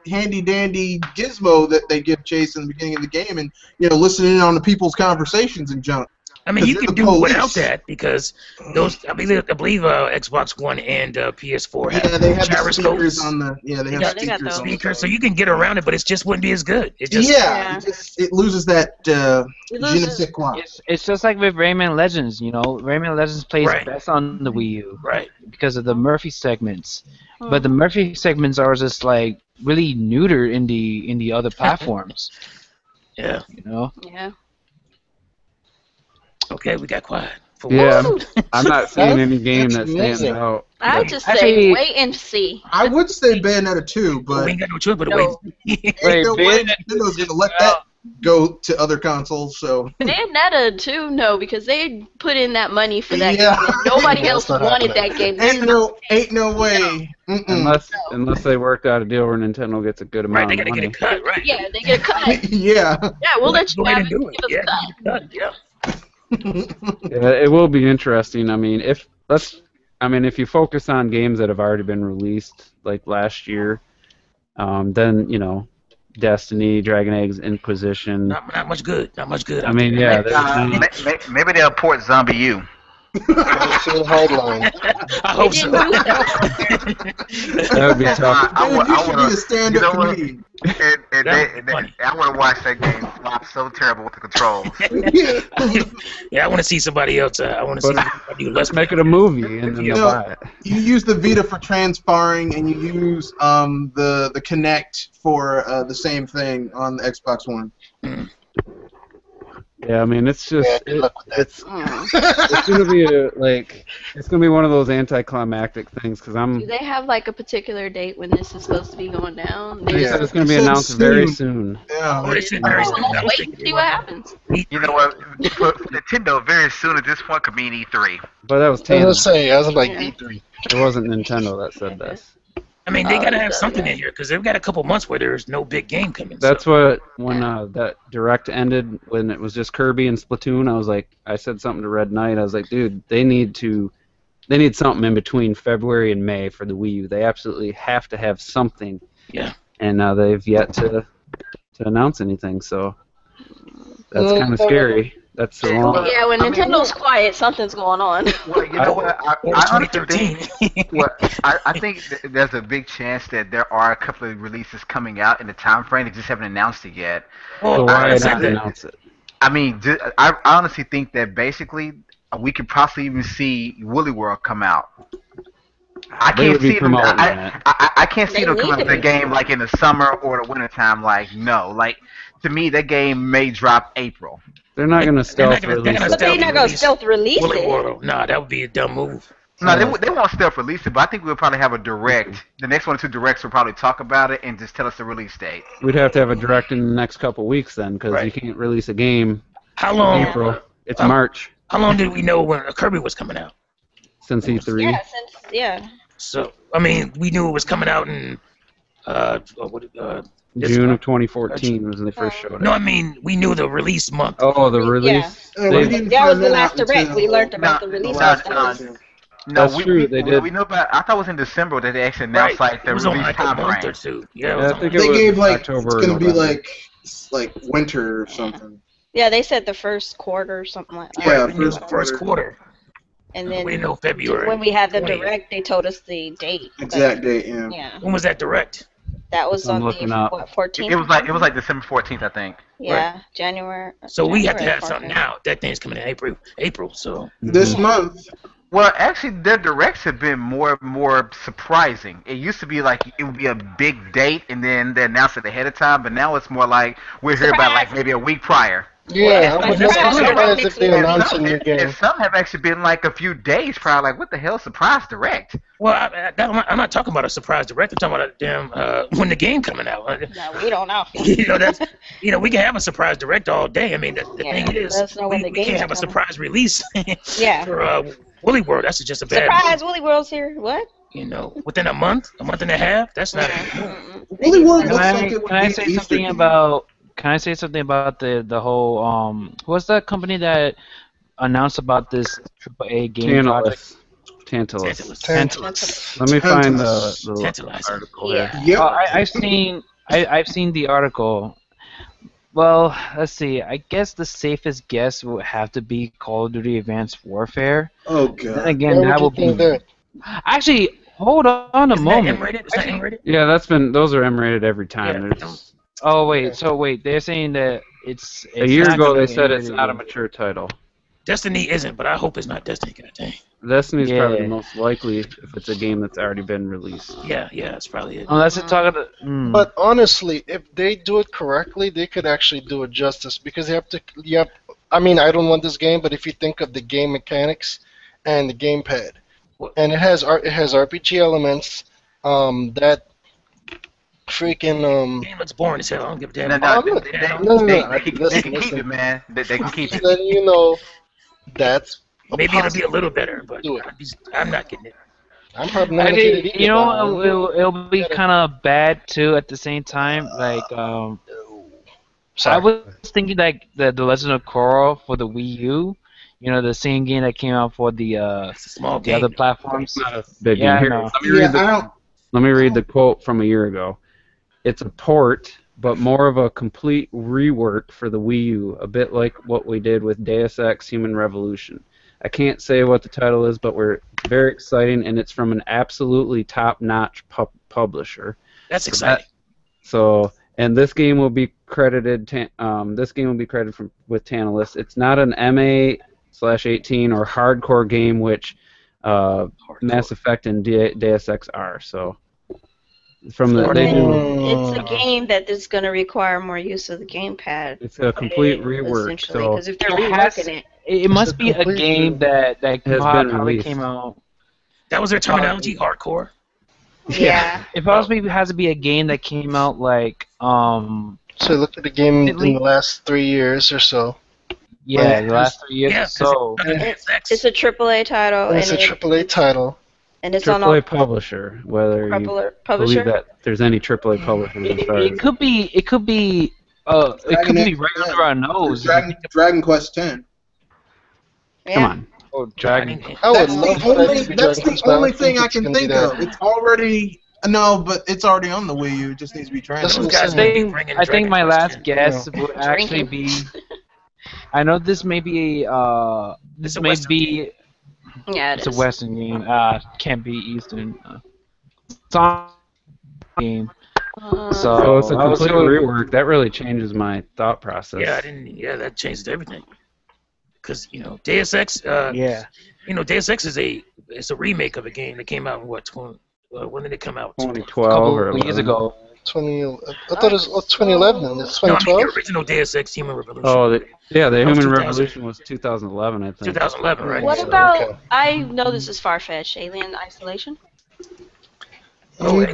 handy dandy gizmo that they give Chase in the beginning of the game, and listening on to people's conversations and junk. I mean, you 'Cause can they're do the without police. that because those. I believe Xbox One and PS4 have Yeah, they have the gyroscopes. speakers on the. Yeah, they have got- they got speakers those. on the Speakers, so phone. you can get around it, but it just wouldn't be as good. It just Yeah, it loses that It je ne loses- sais quoi. It's just like with Rayman Legends, you know. Rayman Legends plays Right. best on the Wii U right. because of the Murphy segments. Hmm. But the Murphy segments are just like really neuter in the other platforms, Yeah. you know. Yeah. Okay, we got quiet. For Yeah, once. I'm not seeing any game That's that stands amazing. out. I just say Actually- wait and see. I would say Bayonetta 2, Well, but we ain't got no choice but to No. wait. ain't no way Bayonetta Nintendo's gonna let that go to other consoles. So Bayonetta too, no, because they put in that money for that Yeah. game. And nobody That's else not wanted happening. that game. ain't no way. Mm-mm. Unless they worked out a deal where Nintendo gets a good Right, amount they of gotta money. get a cut, right? Yeah, they get a cut. Yeah. Yeah, we'll let you Go ahead have and it. do it. Give us Yeah, a cut. get a cut. Yeah. Yeah, it will be interesting. I mean, if you focus on games that have already been released, like last year, then Destiny, Dragon Age Inquisition. Not much good. Not much good. I mean, yeah, Maybe they'll port Zombie U. Actual headline. I hope They so. didn't do that. that would be tough. Dude, you should be a stand-up you know what? comedian. I want to watch that game flop so terrible with the controls. Yeah, I want to see somebody else. I want to see But- somebody do Let's make it a movie and then You they'll know- buy it. You use the Vita for transferring, and you use the Kinect for the same thing on the Xbox One. Yeah, I mean, it's just Yeah, good luck with that. it's gonna be it's gonna be one of those anticlimactic things because Do they have like a particular date when this is supposed to be going down? they Yeah. said it's gonna be They said announced very soon. soon. Yeah. Oh, they said very soon. Let's wait and see what happens. You know what? For Nintendo, very soon at this point could mean E3. But that was I was Tandem. gonna say, I was like Yeah. E3. It wasn't Nintendo that said this. I mean, they gotta have Yeah. something in here because they've got a couple months where there's no big game coming. That's so. when that direct ended, when it was just Kirby and Splatoon. I said something to Red Knight. I was like, dude, they need something in between February and May for the Wii U. They absolutely have to have something. Yeah. And they've yet to announce anything, so that's kind of scary. That's the long. Yeah, when Nintendo's quiet, something's going on. Well, you know what? Or I honestly 2013. think, I think there's a big chance that there are a couple of releases coming out in the time frame. They just haven't announced it yet. So Well, why I said not that. announce it? I mean, I honestly think that basically we could possibly even see Woolly World come out. I They can't would be see them. promoting that. I can't see They them coming out need with the to. game like in the summer or the winter time. Like no, like to me that game may drop April. They're not going to stealth they're release gonna it. But they're not gonna stealth release Woolly it. World. Nah, that would be a dumb move. No, they won't stealth release it, but I think we'll probably have a direct. The next one or two directs will probably talk about it and just tell us the release date. We'd have to have a direct in the next couple weeks then, because Right. you can't release a game How in long? April. It's Um, March How long did we know when Kirby was coming out? since E3. Yeah. So I mean, we knew it was coming out in this June month. of 2014 was when they first showed it. No, I mean we knew the release month. Oh, the release. We They- didn't That was find the that last out direct. until- We learned about the release. no, of no. that. No, That's true, they did. We know about. I thought it was in December that they actually announced Right. like the It was on release like a time month or frame. two. Yeah, it Yeah, was I on think like- it They was gave like October it's or gonna be November. like winter or something. Yeah, they said the first quarter or something like that. Yeah, we knew first quarter. And We then didn't know February. when we had the 20th. direct, they told us the date. but- Exact date, yeah. Yeah, When was that direct? that was I'm on looking the up. 14th. It was like December 14th, I think. Yeah, January. So we have to January have something 14th. now. That thing's coming in April. So This month, Well, actually, their directs have been more and more surprising. It used to be like it would be a big date and then they announce it ahead of time, but now it's more like we're here by like maybe a week prior. Yeah, I would that's not be right. surprised if they And announced a some, new and game. some have actually been like a few days prior. Like, what the hell, surprise direct? well, I'm not talking about a surprise direct. I'm talking about a damn when the game coming out. No, we don't know. That's we can have a surprise direct all day. I mean, the Yeah, thing is, let us know when we the games can't are have a coming. surprise release Yeah. for Woolly World. That's just a bad Surprise, Woolly World's here. What? within a month and a half. That's not. Woolly World Can looks I, like it would can I be say an Easter something game. about? Can I say something about the whole what's that company that announced about this AAA game project? Tantalus. Tantalus. Let me find Tantalus. the Tantalizing. article Yeah. here. Yep. I've seen the article. Well, let's see. I guess the safest guess would have to be Call of Duty Advanced Warfare. Oh Then god. again, Why that would you will think be. that? Actually, hold on a Isn't that moment. M-rated? Is that M-rated? Yeah, those are M-rated every time. Yeah. There's, Oh wait, so wait, they're saying that it's a year not ago gonna they be said it's M-rated not a yet. mature title. Destiny isn't, but I hope it's not Destiny. God dang. Destiny's probably Yeah. the most likely if it's a game that's already been released. Yeah, that's probably it. Unless it's talking to. But honestly, if they do it correctly, they could actually do it justice because you have to. I mean, I don't want this game, but if you think of the game mechanics and the gamepad, and it has RPG elements, that freaking Game looks boring as hell. I don't give a damn. No, I'm no, not- they, no, no, they, no, they can, they listen, can keep listen. it, man. They can keep just it. letting you know that's a Maybe it'll be a positive. little better, but Do it. I'm not getting it. I'm probably not I gonna get it think, either. you but know, it'll be kind of bad too at the same time. Like, I sorry. was thinking like the Legend of Korra for the Wii U. You know, the same game that came out for the It's a small the game. other platforms. It's not a big Yeah, I game. Here, know. let me read Yeah, I don't. Let me read the quote from a year ago. It's a port, but more of a complete rework for the Wii U, a bit like what we did with Deus Ex Human Revolution. I can't say what the title is, but we're very exciting, and it's from an absolutely top-notch publisher. That's exciting. And this game will be credited. This game will be credited with Tantalus. It's not an MA/18 or hardcore game, which Mass Effect and Deus Ex are. So from the they do. It's a game that is going to require more use of the gamepad. It's a complete rework. Essentially, So because if they're It has- reworking it, It must a be a complete game that has been probably released. came out. That was their terminology, hardcore. yeah. It possibly has to be a game that came out like So look at the game in Italy- the last 3 years or so. yeah, the last 3 years Yeah, or so. It's a AAA title, And it's a AAA title. and it's on all AAA publisher, whether you publisher. believe that there's any AAA publishers as far It as could be it could be right under our nose. Dragon Quest X. Yeah. come on. Oh, Dragon. I would That's love the for that only, to be that's Dragon the Quest, but I only don't thing I it's can gonna be think that. of. It's already no, but it's already on the Wii U. It just needs to be That's translated. what I'm guys saying. may be bringing I think Dragon my Quest last in. guess would actually be. I know this may be It's a may Western be Yeah, it's a Western game. Can't be Eastern. It's on game. So it's a I was complete going- rework. That really changes my thought process. Yeah, that changed everything. Because Deus Ex. Yeah. Deus Ex is a remake of a game that came out in what? When did it come out? 2012 couple or years 11. ago. 20. I thought it was 2011. It's No, I mean 2012. the original Deus Ex Human Revolution. Oh, the That was Human 2000. Revolution was 2011, I think. 2011, right? What Yeah, about? okay. I know this is far fetched. Alien Isolation It's not. or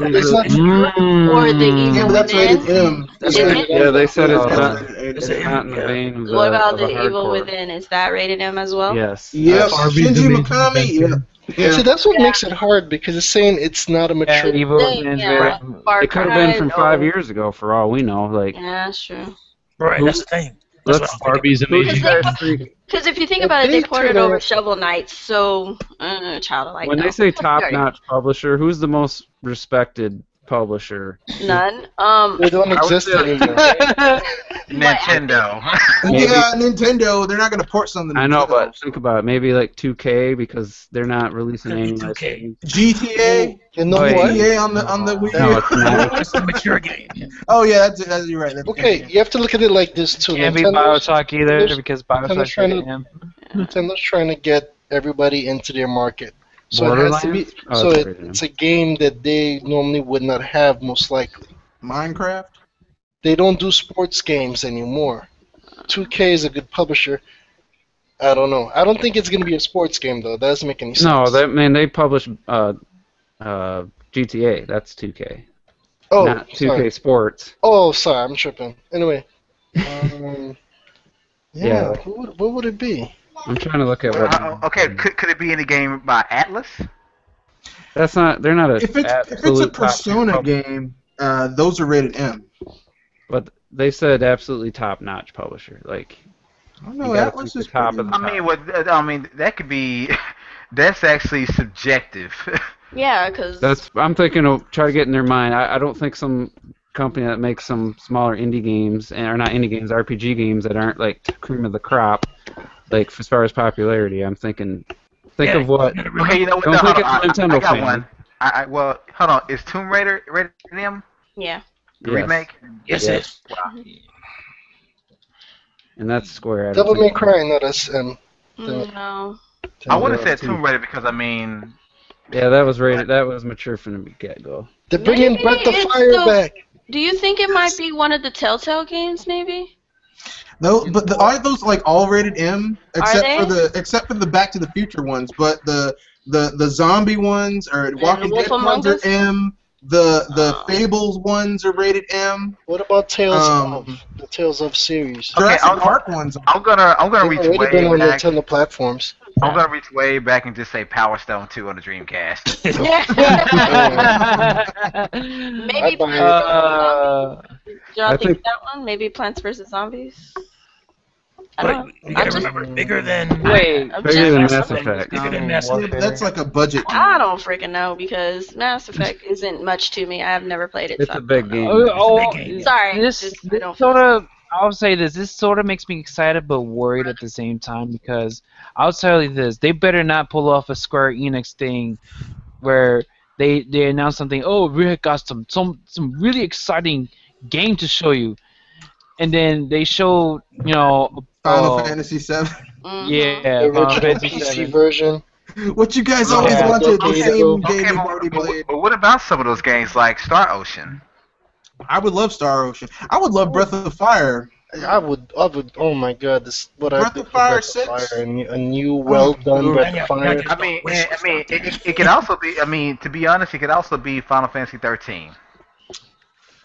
the Evil Yeah, but that's Within? rated M. That's Is rated it? Yeah, they said it's Uh, not. It's It's a- not in the yeah. vein of the. What about of a the Evil hardcore. Within? Is that rated M as well? Yes. Yep, Barbie Shinji Dimension Mikami. Adventure. Yeah. See, that's what makes it hard because it's saying it's not a Yeah, mature. Evil Thing, Within's yeah. very- Far It could have been Cry, from no. 5 years ago, for all we know. Like, Yeah, that's true. Right, that's the thing. That's let's. what I'm Barbie's Who do you amazing. guys think? Because if you think If about it, they they ported turn over out- Shovel Knight, so childlike. When no. they say Sorry. top-notch publisher, who's the most respected publisher? None. They don't I would exist say- anymore. Nintendo. Maybe- Yeah, Nintendo. They're not going to port something. I know, but themselves. think about it. Maybe like 2K because they're not releasing Could be any. 2K. GTA. You know Wait. what? GTA on the Wii U. No, it's not. It's a mature game. Oh yeah, that's you're right. That's Okay, you have to look at it like this too. Can't be Nintendo's Bioshock either Nintendo's- because Nintendo's Bioshock's trying rated to- M. Nintendo's trying to get everybody into their market. So it has to be. Borderlands? Oh, So it's it, rated M. it's a game that they normally would not have, most likely. Minecraft. They don't do sports games anymore. 2K is a good publisher. I don't know. I don't think it's gonna be a sports game though. That doesn't make any sense. No, they publish GTA. That's 2K, Oh, not 2K sorry. Sports. Oh, sorry, I'm tripping. Anyway, Yeah. what would it be? I'm trying to look at what. Okay, could it be any game by Atlas? That's not. They're not a. If it's a absolute top Persona pub- game, those are rated M. But they said absolutely top-notch publisher. Like, I don't You know. gotta Atlas keep is the top pretty- of the I mean, that could be. That's actually subjective. Yeah, because I'm thinking of try to get in their mind. I don't think some company that makes some smaller indie games, or not indie games, RPG games that aren't like cream of the crop, like as far as popularity. I'm thinking, of what. Okay, you know what? Don't No, think hold on. it's a Nintendo I got fan. one. Well, hold on. Is Tomb Raider rated M? Yeah. The Yes. remake? Yes, Yeah. it is. Wow. And that's Square. I don't Devil May think- Cry, no, that's No. I would have Yeah, said too. Tomb Raider because I mean, Yeah, that was rated. That was mature from the get-go. They're bringing Maybe Breath of it's Fire still- back. Do you think it might be one of the Telltale games, maybe? But aren't those like all rated M except they? for the Back to the Future ones? But the zombie ones or Walking Wolf Dead Among ones are Us? M. The Fables ones are rated M. What about Tales Um, of the Tales of series? Okay, Jurassic I'll- Park ones. I'm gonna They've reach already been way on back. Nintendo platforms. I'm gonna reach way back and just say Power Stone 2 on the Dreamcast. Maybe I'd buy Plants it. vs. Zombies. Do y'all I think think- that one? Maybe Plants vs. Zombies? I But don't know. you gotta I'm just- remember, bigger than. Wait, I'm Bigger just- than Mass Mass Effect. Effect. Bigger than Mass Yeah, Effect. but that's like a budget. I don't freaking know because Mass Effect isn't much to me. I've never played it. It's so a big I don't game. know. Oh, big game. Sorry, This, just- I this don't- sort of, I'll say this. This sort of makes me excited but worried at the same time because I'll tell you this: they better not pull off a Square Enix thing where they announce something. Oh, we got some really exciting game to show you, and then they show Final Fantasy VII. Mhm. Yeah, The Final original Fantasy PC VII. version. What you guys Yeah, always wanted, the okay, same Okay, game you've already played. but what about some of those games like Star Ocean? I would love Star Ocean. I would love Breath of Fire. I would. Oh my God, this what I Breath did of for Fire Breath 6? of Fire, a new, well done Breath Yeah, of Fire. yeah, I mean, it could also be. I mean, to be honest, it could also be Final Fantasy 13.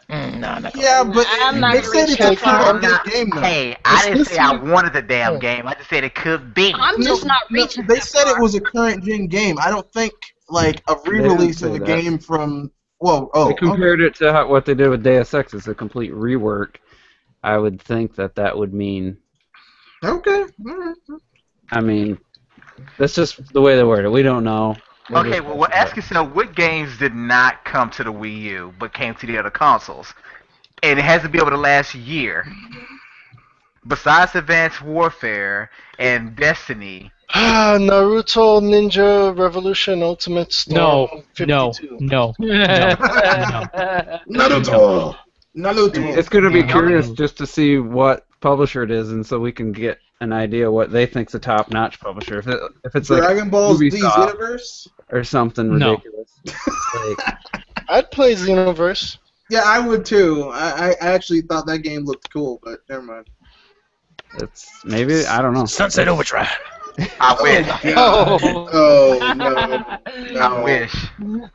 No, not Yeah, but I'm not they gonna said it's a reach that far. current game though. Hey, I didn't say I Listen. wanted the damn game. I just said it could be. I'm just not No, reaching. they that said far. it was a current gen game. I don't think like a didn't re-release say of a that. game from. Whoa, oh, They compared it to what they did with Deus Ex as a complete rework. I would think that would mean. okay. All right. I mean, that's just the way they word it. We don't know. We're Okay, just- well, ask yourself what games did not come to the Wii U but came to the other consoles, and it has to be over the last year. Besides Advanced Warfare and Destiny, Naruto Ninja Revolution Ultimate Storm 52. No. Naruto. Naruto. It's going to be curious just to see what publisher it is, and so we can get an idea what they think's a top-notch publisher. If it's like Dragon Ball Z's Ubisoft Universe. or something No. ridiculous. Like, I'd play Xenoverse. Yeah, I would too. I actually thought that game looked cool, but never mind. it's maybe I don't know. Sunset Overdrive. I wish. Oh no, I wish. no.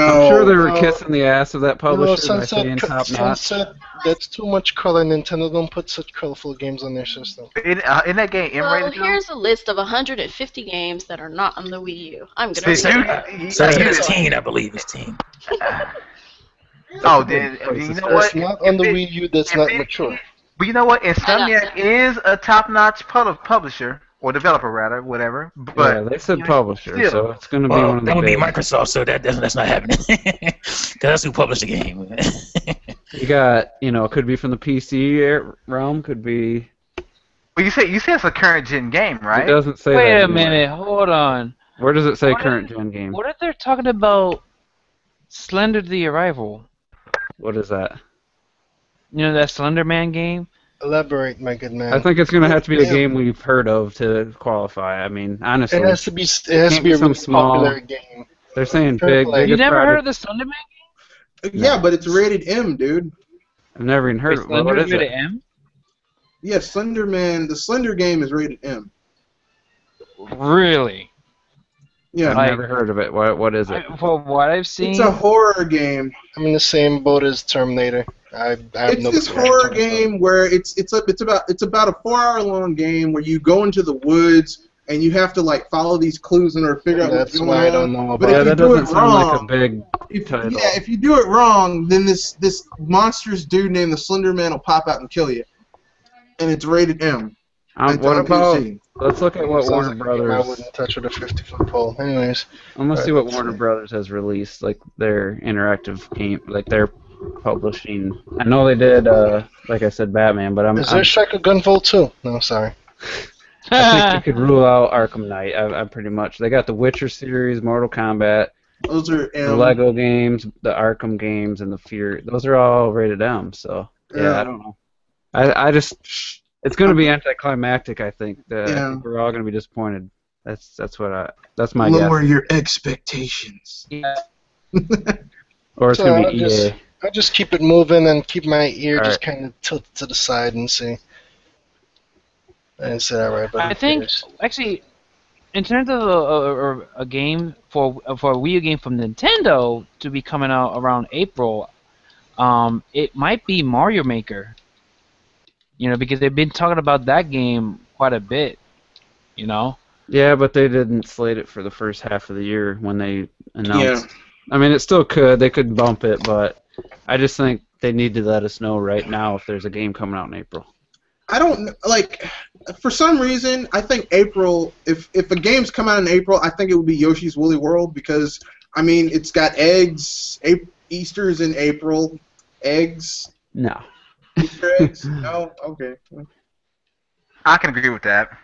I'm sure they were no. kissing the ass of that publisher by saying Sunset, top-notch. Sunset, that's too much color. Nintendo don't put such colorful games on their system. In that game, Well, M-rated. here's a list of 150 games that are not on the Wii U. I'm gonna See, read you- it. you- So you- it's teen, I believe it's teen. Oh, then you know what? That's not on the If it- Wii U. That's if not it- mature. But you know what? Insomniac is a top-notch publisher or developer, rather, whatever. But Yeah, they said publisher, still. so it's going to be Well, one of the that would be big. Microsoft, so that's not happening. Because that's who published the game. You got, it could be from the PC realm, could be. well, you say it's a current gen game, It right? doesn't say Wait that a anywhere. minute, hold on. Where does it say What current is- gen game? What if they're talking about Slender the Arrival? What is that? You know that Slender Man game? Elaborate, my good man. I think it's going to have to be a Yeah. game we've heard of to qualify. I mean, honestly, it has to be. It has to Can't be be a some really small- popular game. they're saying Fair big. play. You biggest never project. heard of the Slender Man? Yeah, but it's rated M, dude. I've never even heard Wait, of it. What Slender is rated it? M? Yeah, Slender Man. The Slender game is rated M. Really? Yeah, I've Like- never heard of it. What is it? From what I've seen, it's a horror game. I'm in the same boat as Terminator. I have It's no this clue what horror you're talking game where it's about a 4-hour long game where you go into the woods and you have to like follow these clues in order to figure out what's That's going why I on. don't know But about Yeah, if it. you that do doesn't it sound like a wrong- big If, title. yeah, if you do it wrong, then this monstrous dude named the Slender Man will pop out and kill you. And it's rated M. It's What on about? PC. Let's look at what Sounds Warner like a game I Brothers. wouldn't touch with a 50-foot pole. Anyways, I'm gonna see what Warner Brothers has released, like their interactive game, like their publishing. I know they did, like I said, Batman, but Is there Striker Gunvolt too? No, sorry. I think you could rule out Arkham Knight. I pretty much. They got the Witcher series, Mortal Kombat, Those are the Lego games, the Arkham games, and the Fear. Those are all rated M. So yeah, I don't know. I just it's going to be anticlimactic. I think. I think we're all going to be disappointed. That's my guess. Lower your expectations. Yeah. Or it's So going to be EA. I just keep it moving and keep my ear All just kind of tilted to the side and see. I didn't say that right, but I think actually, in terms of a game for a Wii U game from Nintendo to be coming out around April, it might be Mario Maker. You know, because they've been talking about that game quite a bit. You know. Yeah, but they didn't slate it for the first half of the year when they announced. Yeah. I mean, it still could. They could bump it, but I just think they need to let us know right now if there's a game coming out in April. I don't like. For some reason, I think April. If a game's come out in April, I think it would be Yoshi's Woolly World because I mean it's got eggs. Easter's in April. Eggs. No. Easter eggs. No. Okay. I can agree with that.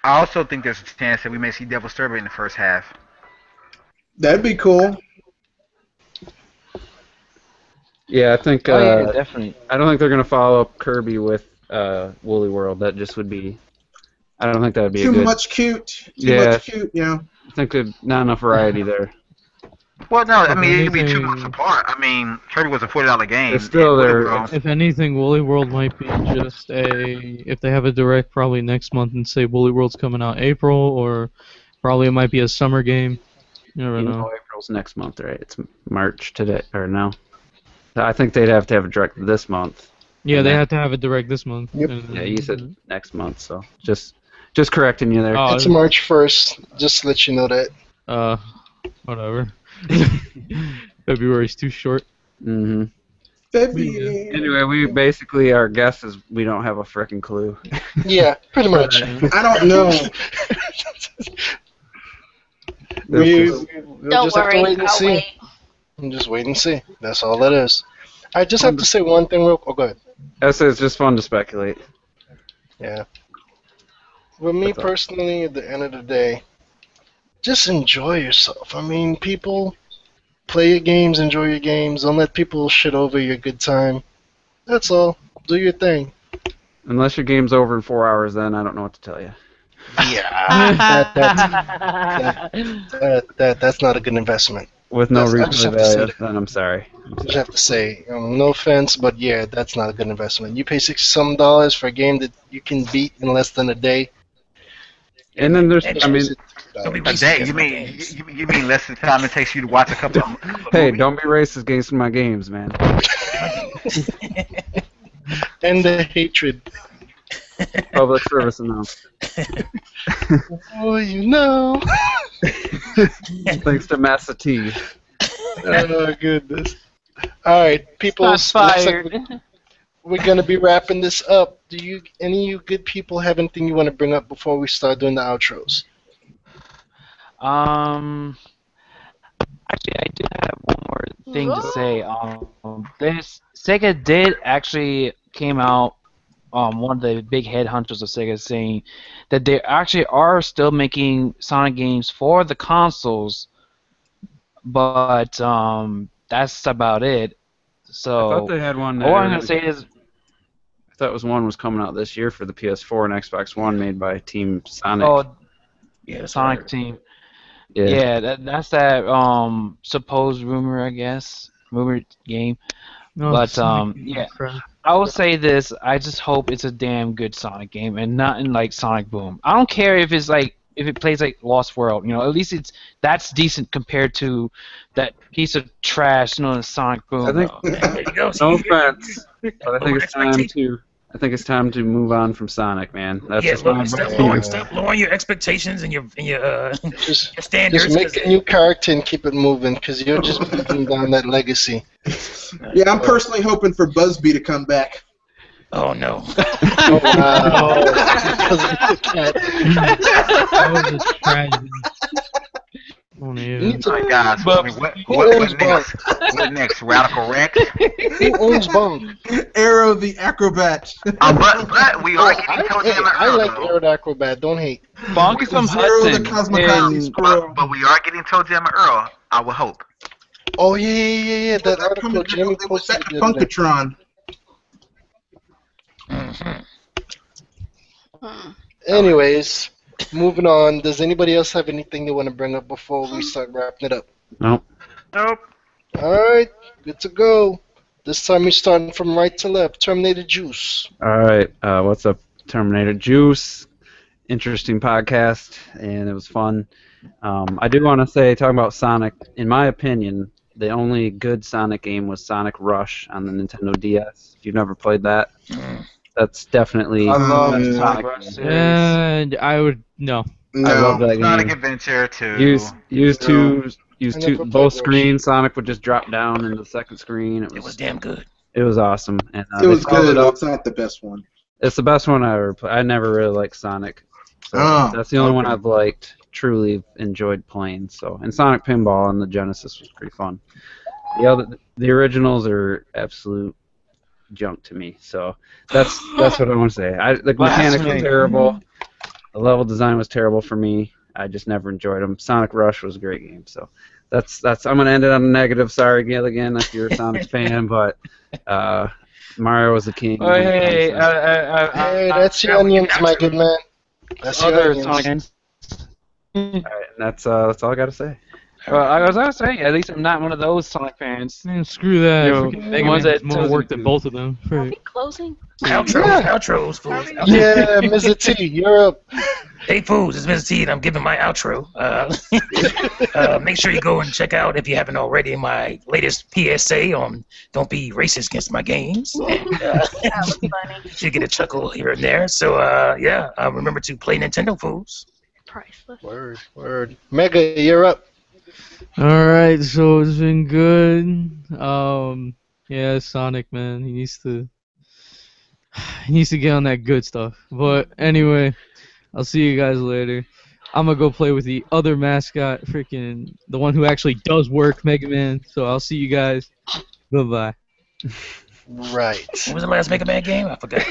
I also think there's a chance that we may see Devil's Survey in the first half. That'd be cool. Yeah, I think. Yeah, definitely. I don't think they're gonna follow up Kirby with Woolly World. That just would be. I don't think that would be Too a good. much cute. Too Yeah. much cute. Yeah. I think there's not enough variety there. Well, no, I mean, it could be 2 anything- months apart. I mean, Kirby was a $40 game. It's still there. If anything, Woolly World might be just if they have a direct probably next month and say Woolly World's coming out April, or probably it might be a summer game. You never You know. know, April's next month, right? It's March today, or no? I think they'd have to have a direct this month. Yeah, they have to have it direct this month. Yep. Yeah, you said next month, so just correcting you there. Oh, it's March 1st, just to let you know that. Whatever. February's too short. Mm-hmm. February. Anyway, we basically our guess is we don't have a frickin' clue. Yeah, pretty much. I don't know. We'll Don't just have to worry, wait and I'll see. wait. And just wait and see. That's all that is. I just have to say one thing real quick. Oh, go ahead. I say it's just fun to speculate. Yeah. With me That's all. personally, at the end of the day, just enjoy yourself. I mean, people play your games, enjoy your games. Don't let people shit over your good time. That's all. Do your thing. Unless your game's over in 4 hours, then I don't know what to tell you. Yeah. That's not a good investment. With no I just replay have to say value, that. then I'm sorry. I just have to say, no offense, but yeah, that's not a good investment. You pay $60 for a game that you can beat in less than a day. And then there's, I mean, Don't be A racist day? against You my mean games. you mean less than time it takes you to watch a couple of hey, movies? don't be racist against my games, man. And the hatred. Public service announcement. Oh, you know. Thanks to Massa T. Oh, goodness. All right, people. Shots fired. We're going to be wrapping this up. Do you, any of you good people have anything you want to bring up before we start doing the outros? Actually, I do have one more thing to say. This Sega did actually came out. One of the big headhunters of Sega saying that they actually are still making Sonic games for the consoles, but that's about it. I So thought they had one. all I'm gonna say is, I thought one was coming out this year for the PS4 and Xbox One, made by Team Sonic. oh, Yeah, that's Sonic right. Team. Yeah, that's that supposed rumor, I guess, rumored game. No, But, Sonic yeah. crap. I will say this: I just hope it's a damn good Sonic game, and not in like Sonic Boom. I don't care if it's like if it plays like Lost World. You know, at least that's decent compared to that piece of trash known as Sonic Boom. I think, There you go. no See, offense, but I think it's time Expectation. to. I think it's time to move on from Sonic, man. That's Yeah, just my look, stop opinion. lowering your expectations and your Just, your standards. just make 'cause a new character and keep it moving, because you're just beating down that legacy. Yeah, I'm personally hoping for Busby to come back. oh no. Oh, wow. Because of the cat. That was a tragedy. Oh, You yeah. need Oh my to- God! But I mean, what who owns next? What next? Radical Rex? Who owns Bonk? Arrow the Acrobat. But we are getting Toe Jam and I Earl. like though. Air the Acrobat. Don't hate. Bonk is from Zero Hudson. the Cosmicati and- Squirrel. But we are getting Toe Jam and Earl. I would hope. Oh yeah. That article Jimmy They was posted at the other day. Funkatron. Anyways, moving on. Does anybody else have anything they want to bring up before we start wrapping it up? Nope. Nope. All right, good to go. This time we're starting from right to left. Terminator Juice. All right. What's up, Terminator Juice? Interesting podcast, and it was fun. I do want to say, talking about Sonic, in my opinion, the only good Sonic game was Sonic Rush on the Nintendo DS. If you've never played that, that's definitely I love the best Sonic Sonic Rush game. series. And I would no. I love that Sonic game. Adventure 2. Use I never played both Rush. screens. Sonic would just drop down into the second screen. It was damn good. It was awesome. And, It was they followed good. it up. It's not the best one. It's the best one I ever played. I never really liked Sonic. So Oh, that's the only one okay. I've liked, truly enjoyed playing. So, and Sonic Pinball on the Genesis was pretty fun. The originals are absolute junk to me. So that's what I want to say. The mechanics were terrible. The level design was terrible for me. I just never enjoyed them. Sonic Rush was a great game. So that's I'm gonna end it on a negative. Sorry, Gilligan, if you're a Sonic fan, but Mario was the king. Oh, hey, Hey, that's your onions, my good man. That's your other onions. Sonic games. All right, and that's all I gotta say. Well, I was gonna say, at least I'm not one of those Sonic fans. Man, screw that. You know, Freaking Mega ones Man that is more doesn't work than do- both of them. Are Right. we closing? Outros, fools. Yeah, Mr. T, you're up. Hey, fools, it's Mr. T, and I'm giving my outro. Make sure you go and check out, if you haven't already, my latest PSA on don't be racist against my games. And, That was funny. you get a chuckle here and there. So, remember to play Nintendo, fools. Priceless. Word. Mega, you're up. All right, so it's been good. Yeah, Sonic, man, he needs to get on that good stuff. But anyway, I'll see you guys later. I'm gonna go play with the other mascot, freaking the one who actually does work, Mega Man. So I'll see you guys. Bye-bye. Right. What was the last Mega Man game? I forgot.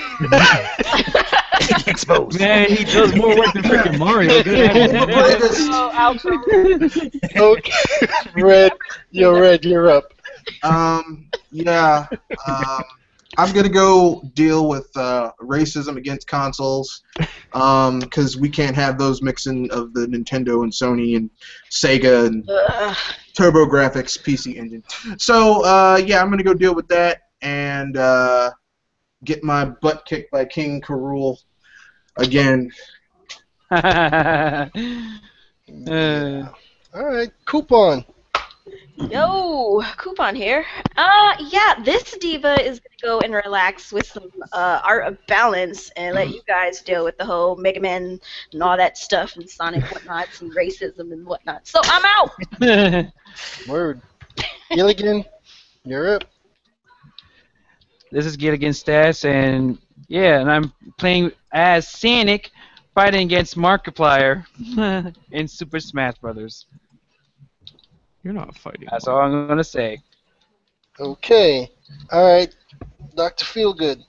Exposed. Man, he does more work than freaking Mario. Oh, outro. Okay. Red, you're up. Yeah. I'm gonna go deal with racism against consoles, because we can't have those mixing of the Nintendo and Sony and Sega and TurboGrafx PC engine. So yeah, I'm gonna go deal with that and get my butt kicked by King K. Rool again. All right, Coupon. Yo, Coupon here. Yeah, this diva is gonna go and relax with some Art of Balance and let you guys deal with the whole Mega Man and all that stuff and Sonic whatnots and racism and whatnot. So I'm out. Word. Gilligan, you're up. This is Gilligan Stats, and yeah, and I'm playing as Sonic, fighting against Markiplier in Super Smash Brothers. You're not fighting. That's all I'm gonna say. Okay. All right. Dr. Feelgood.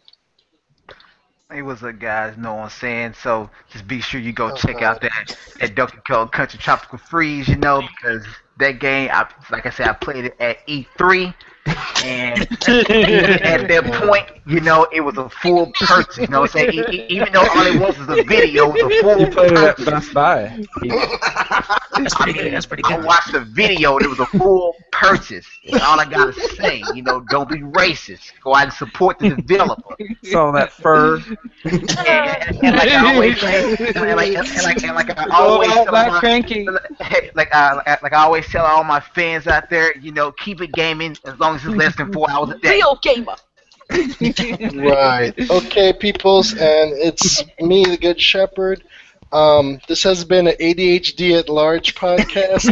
Hey, what's up, guys? Know what I'm saying? So just be sure you go check out that Donkey Kong Country Tropical Freeze, because that game, like I said, I played it at E3, and at that point, it was a full purchase. You know what I'm saying? Even though all it was a video, it was a full You played it at purchase. Best Buy. That's pretty good. That's pretty I good. watched the video and it was a full purchase. That's all I gotta say. Don't be racist. Go out and support the developer. Saw that fur. And like I always say, and like I always Oh, tell that my, cranky. like I always tell all my fans out there, keep it gaming as long as it's less than 4 hours a day. Real gamer. Right. Okay, peoples, and it's me, the Good Shepherd. This has been an ADHD at Large podcast.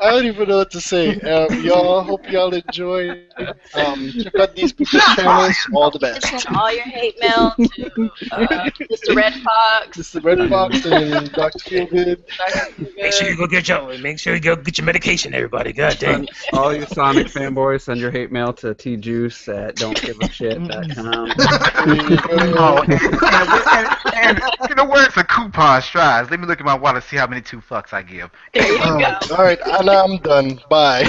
I don't even know what to say. Y'all, hope y'all enjoy. Check out these people's channels. All the best. Send all your hate mail to Mr. Red Fox. This is the Red Fox and Dr. Feelgood. Make sure you go get your medication, everybody. God dang. All you Sonic fanboys, send your hate mail to tjuice at don'tgiveashit.com. Oh, and you know where it's a coupon strides. Let me look at my wallet, see how many 2 fucks I give. There you go. All right, and I'm done. Bye.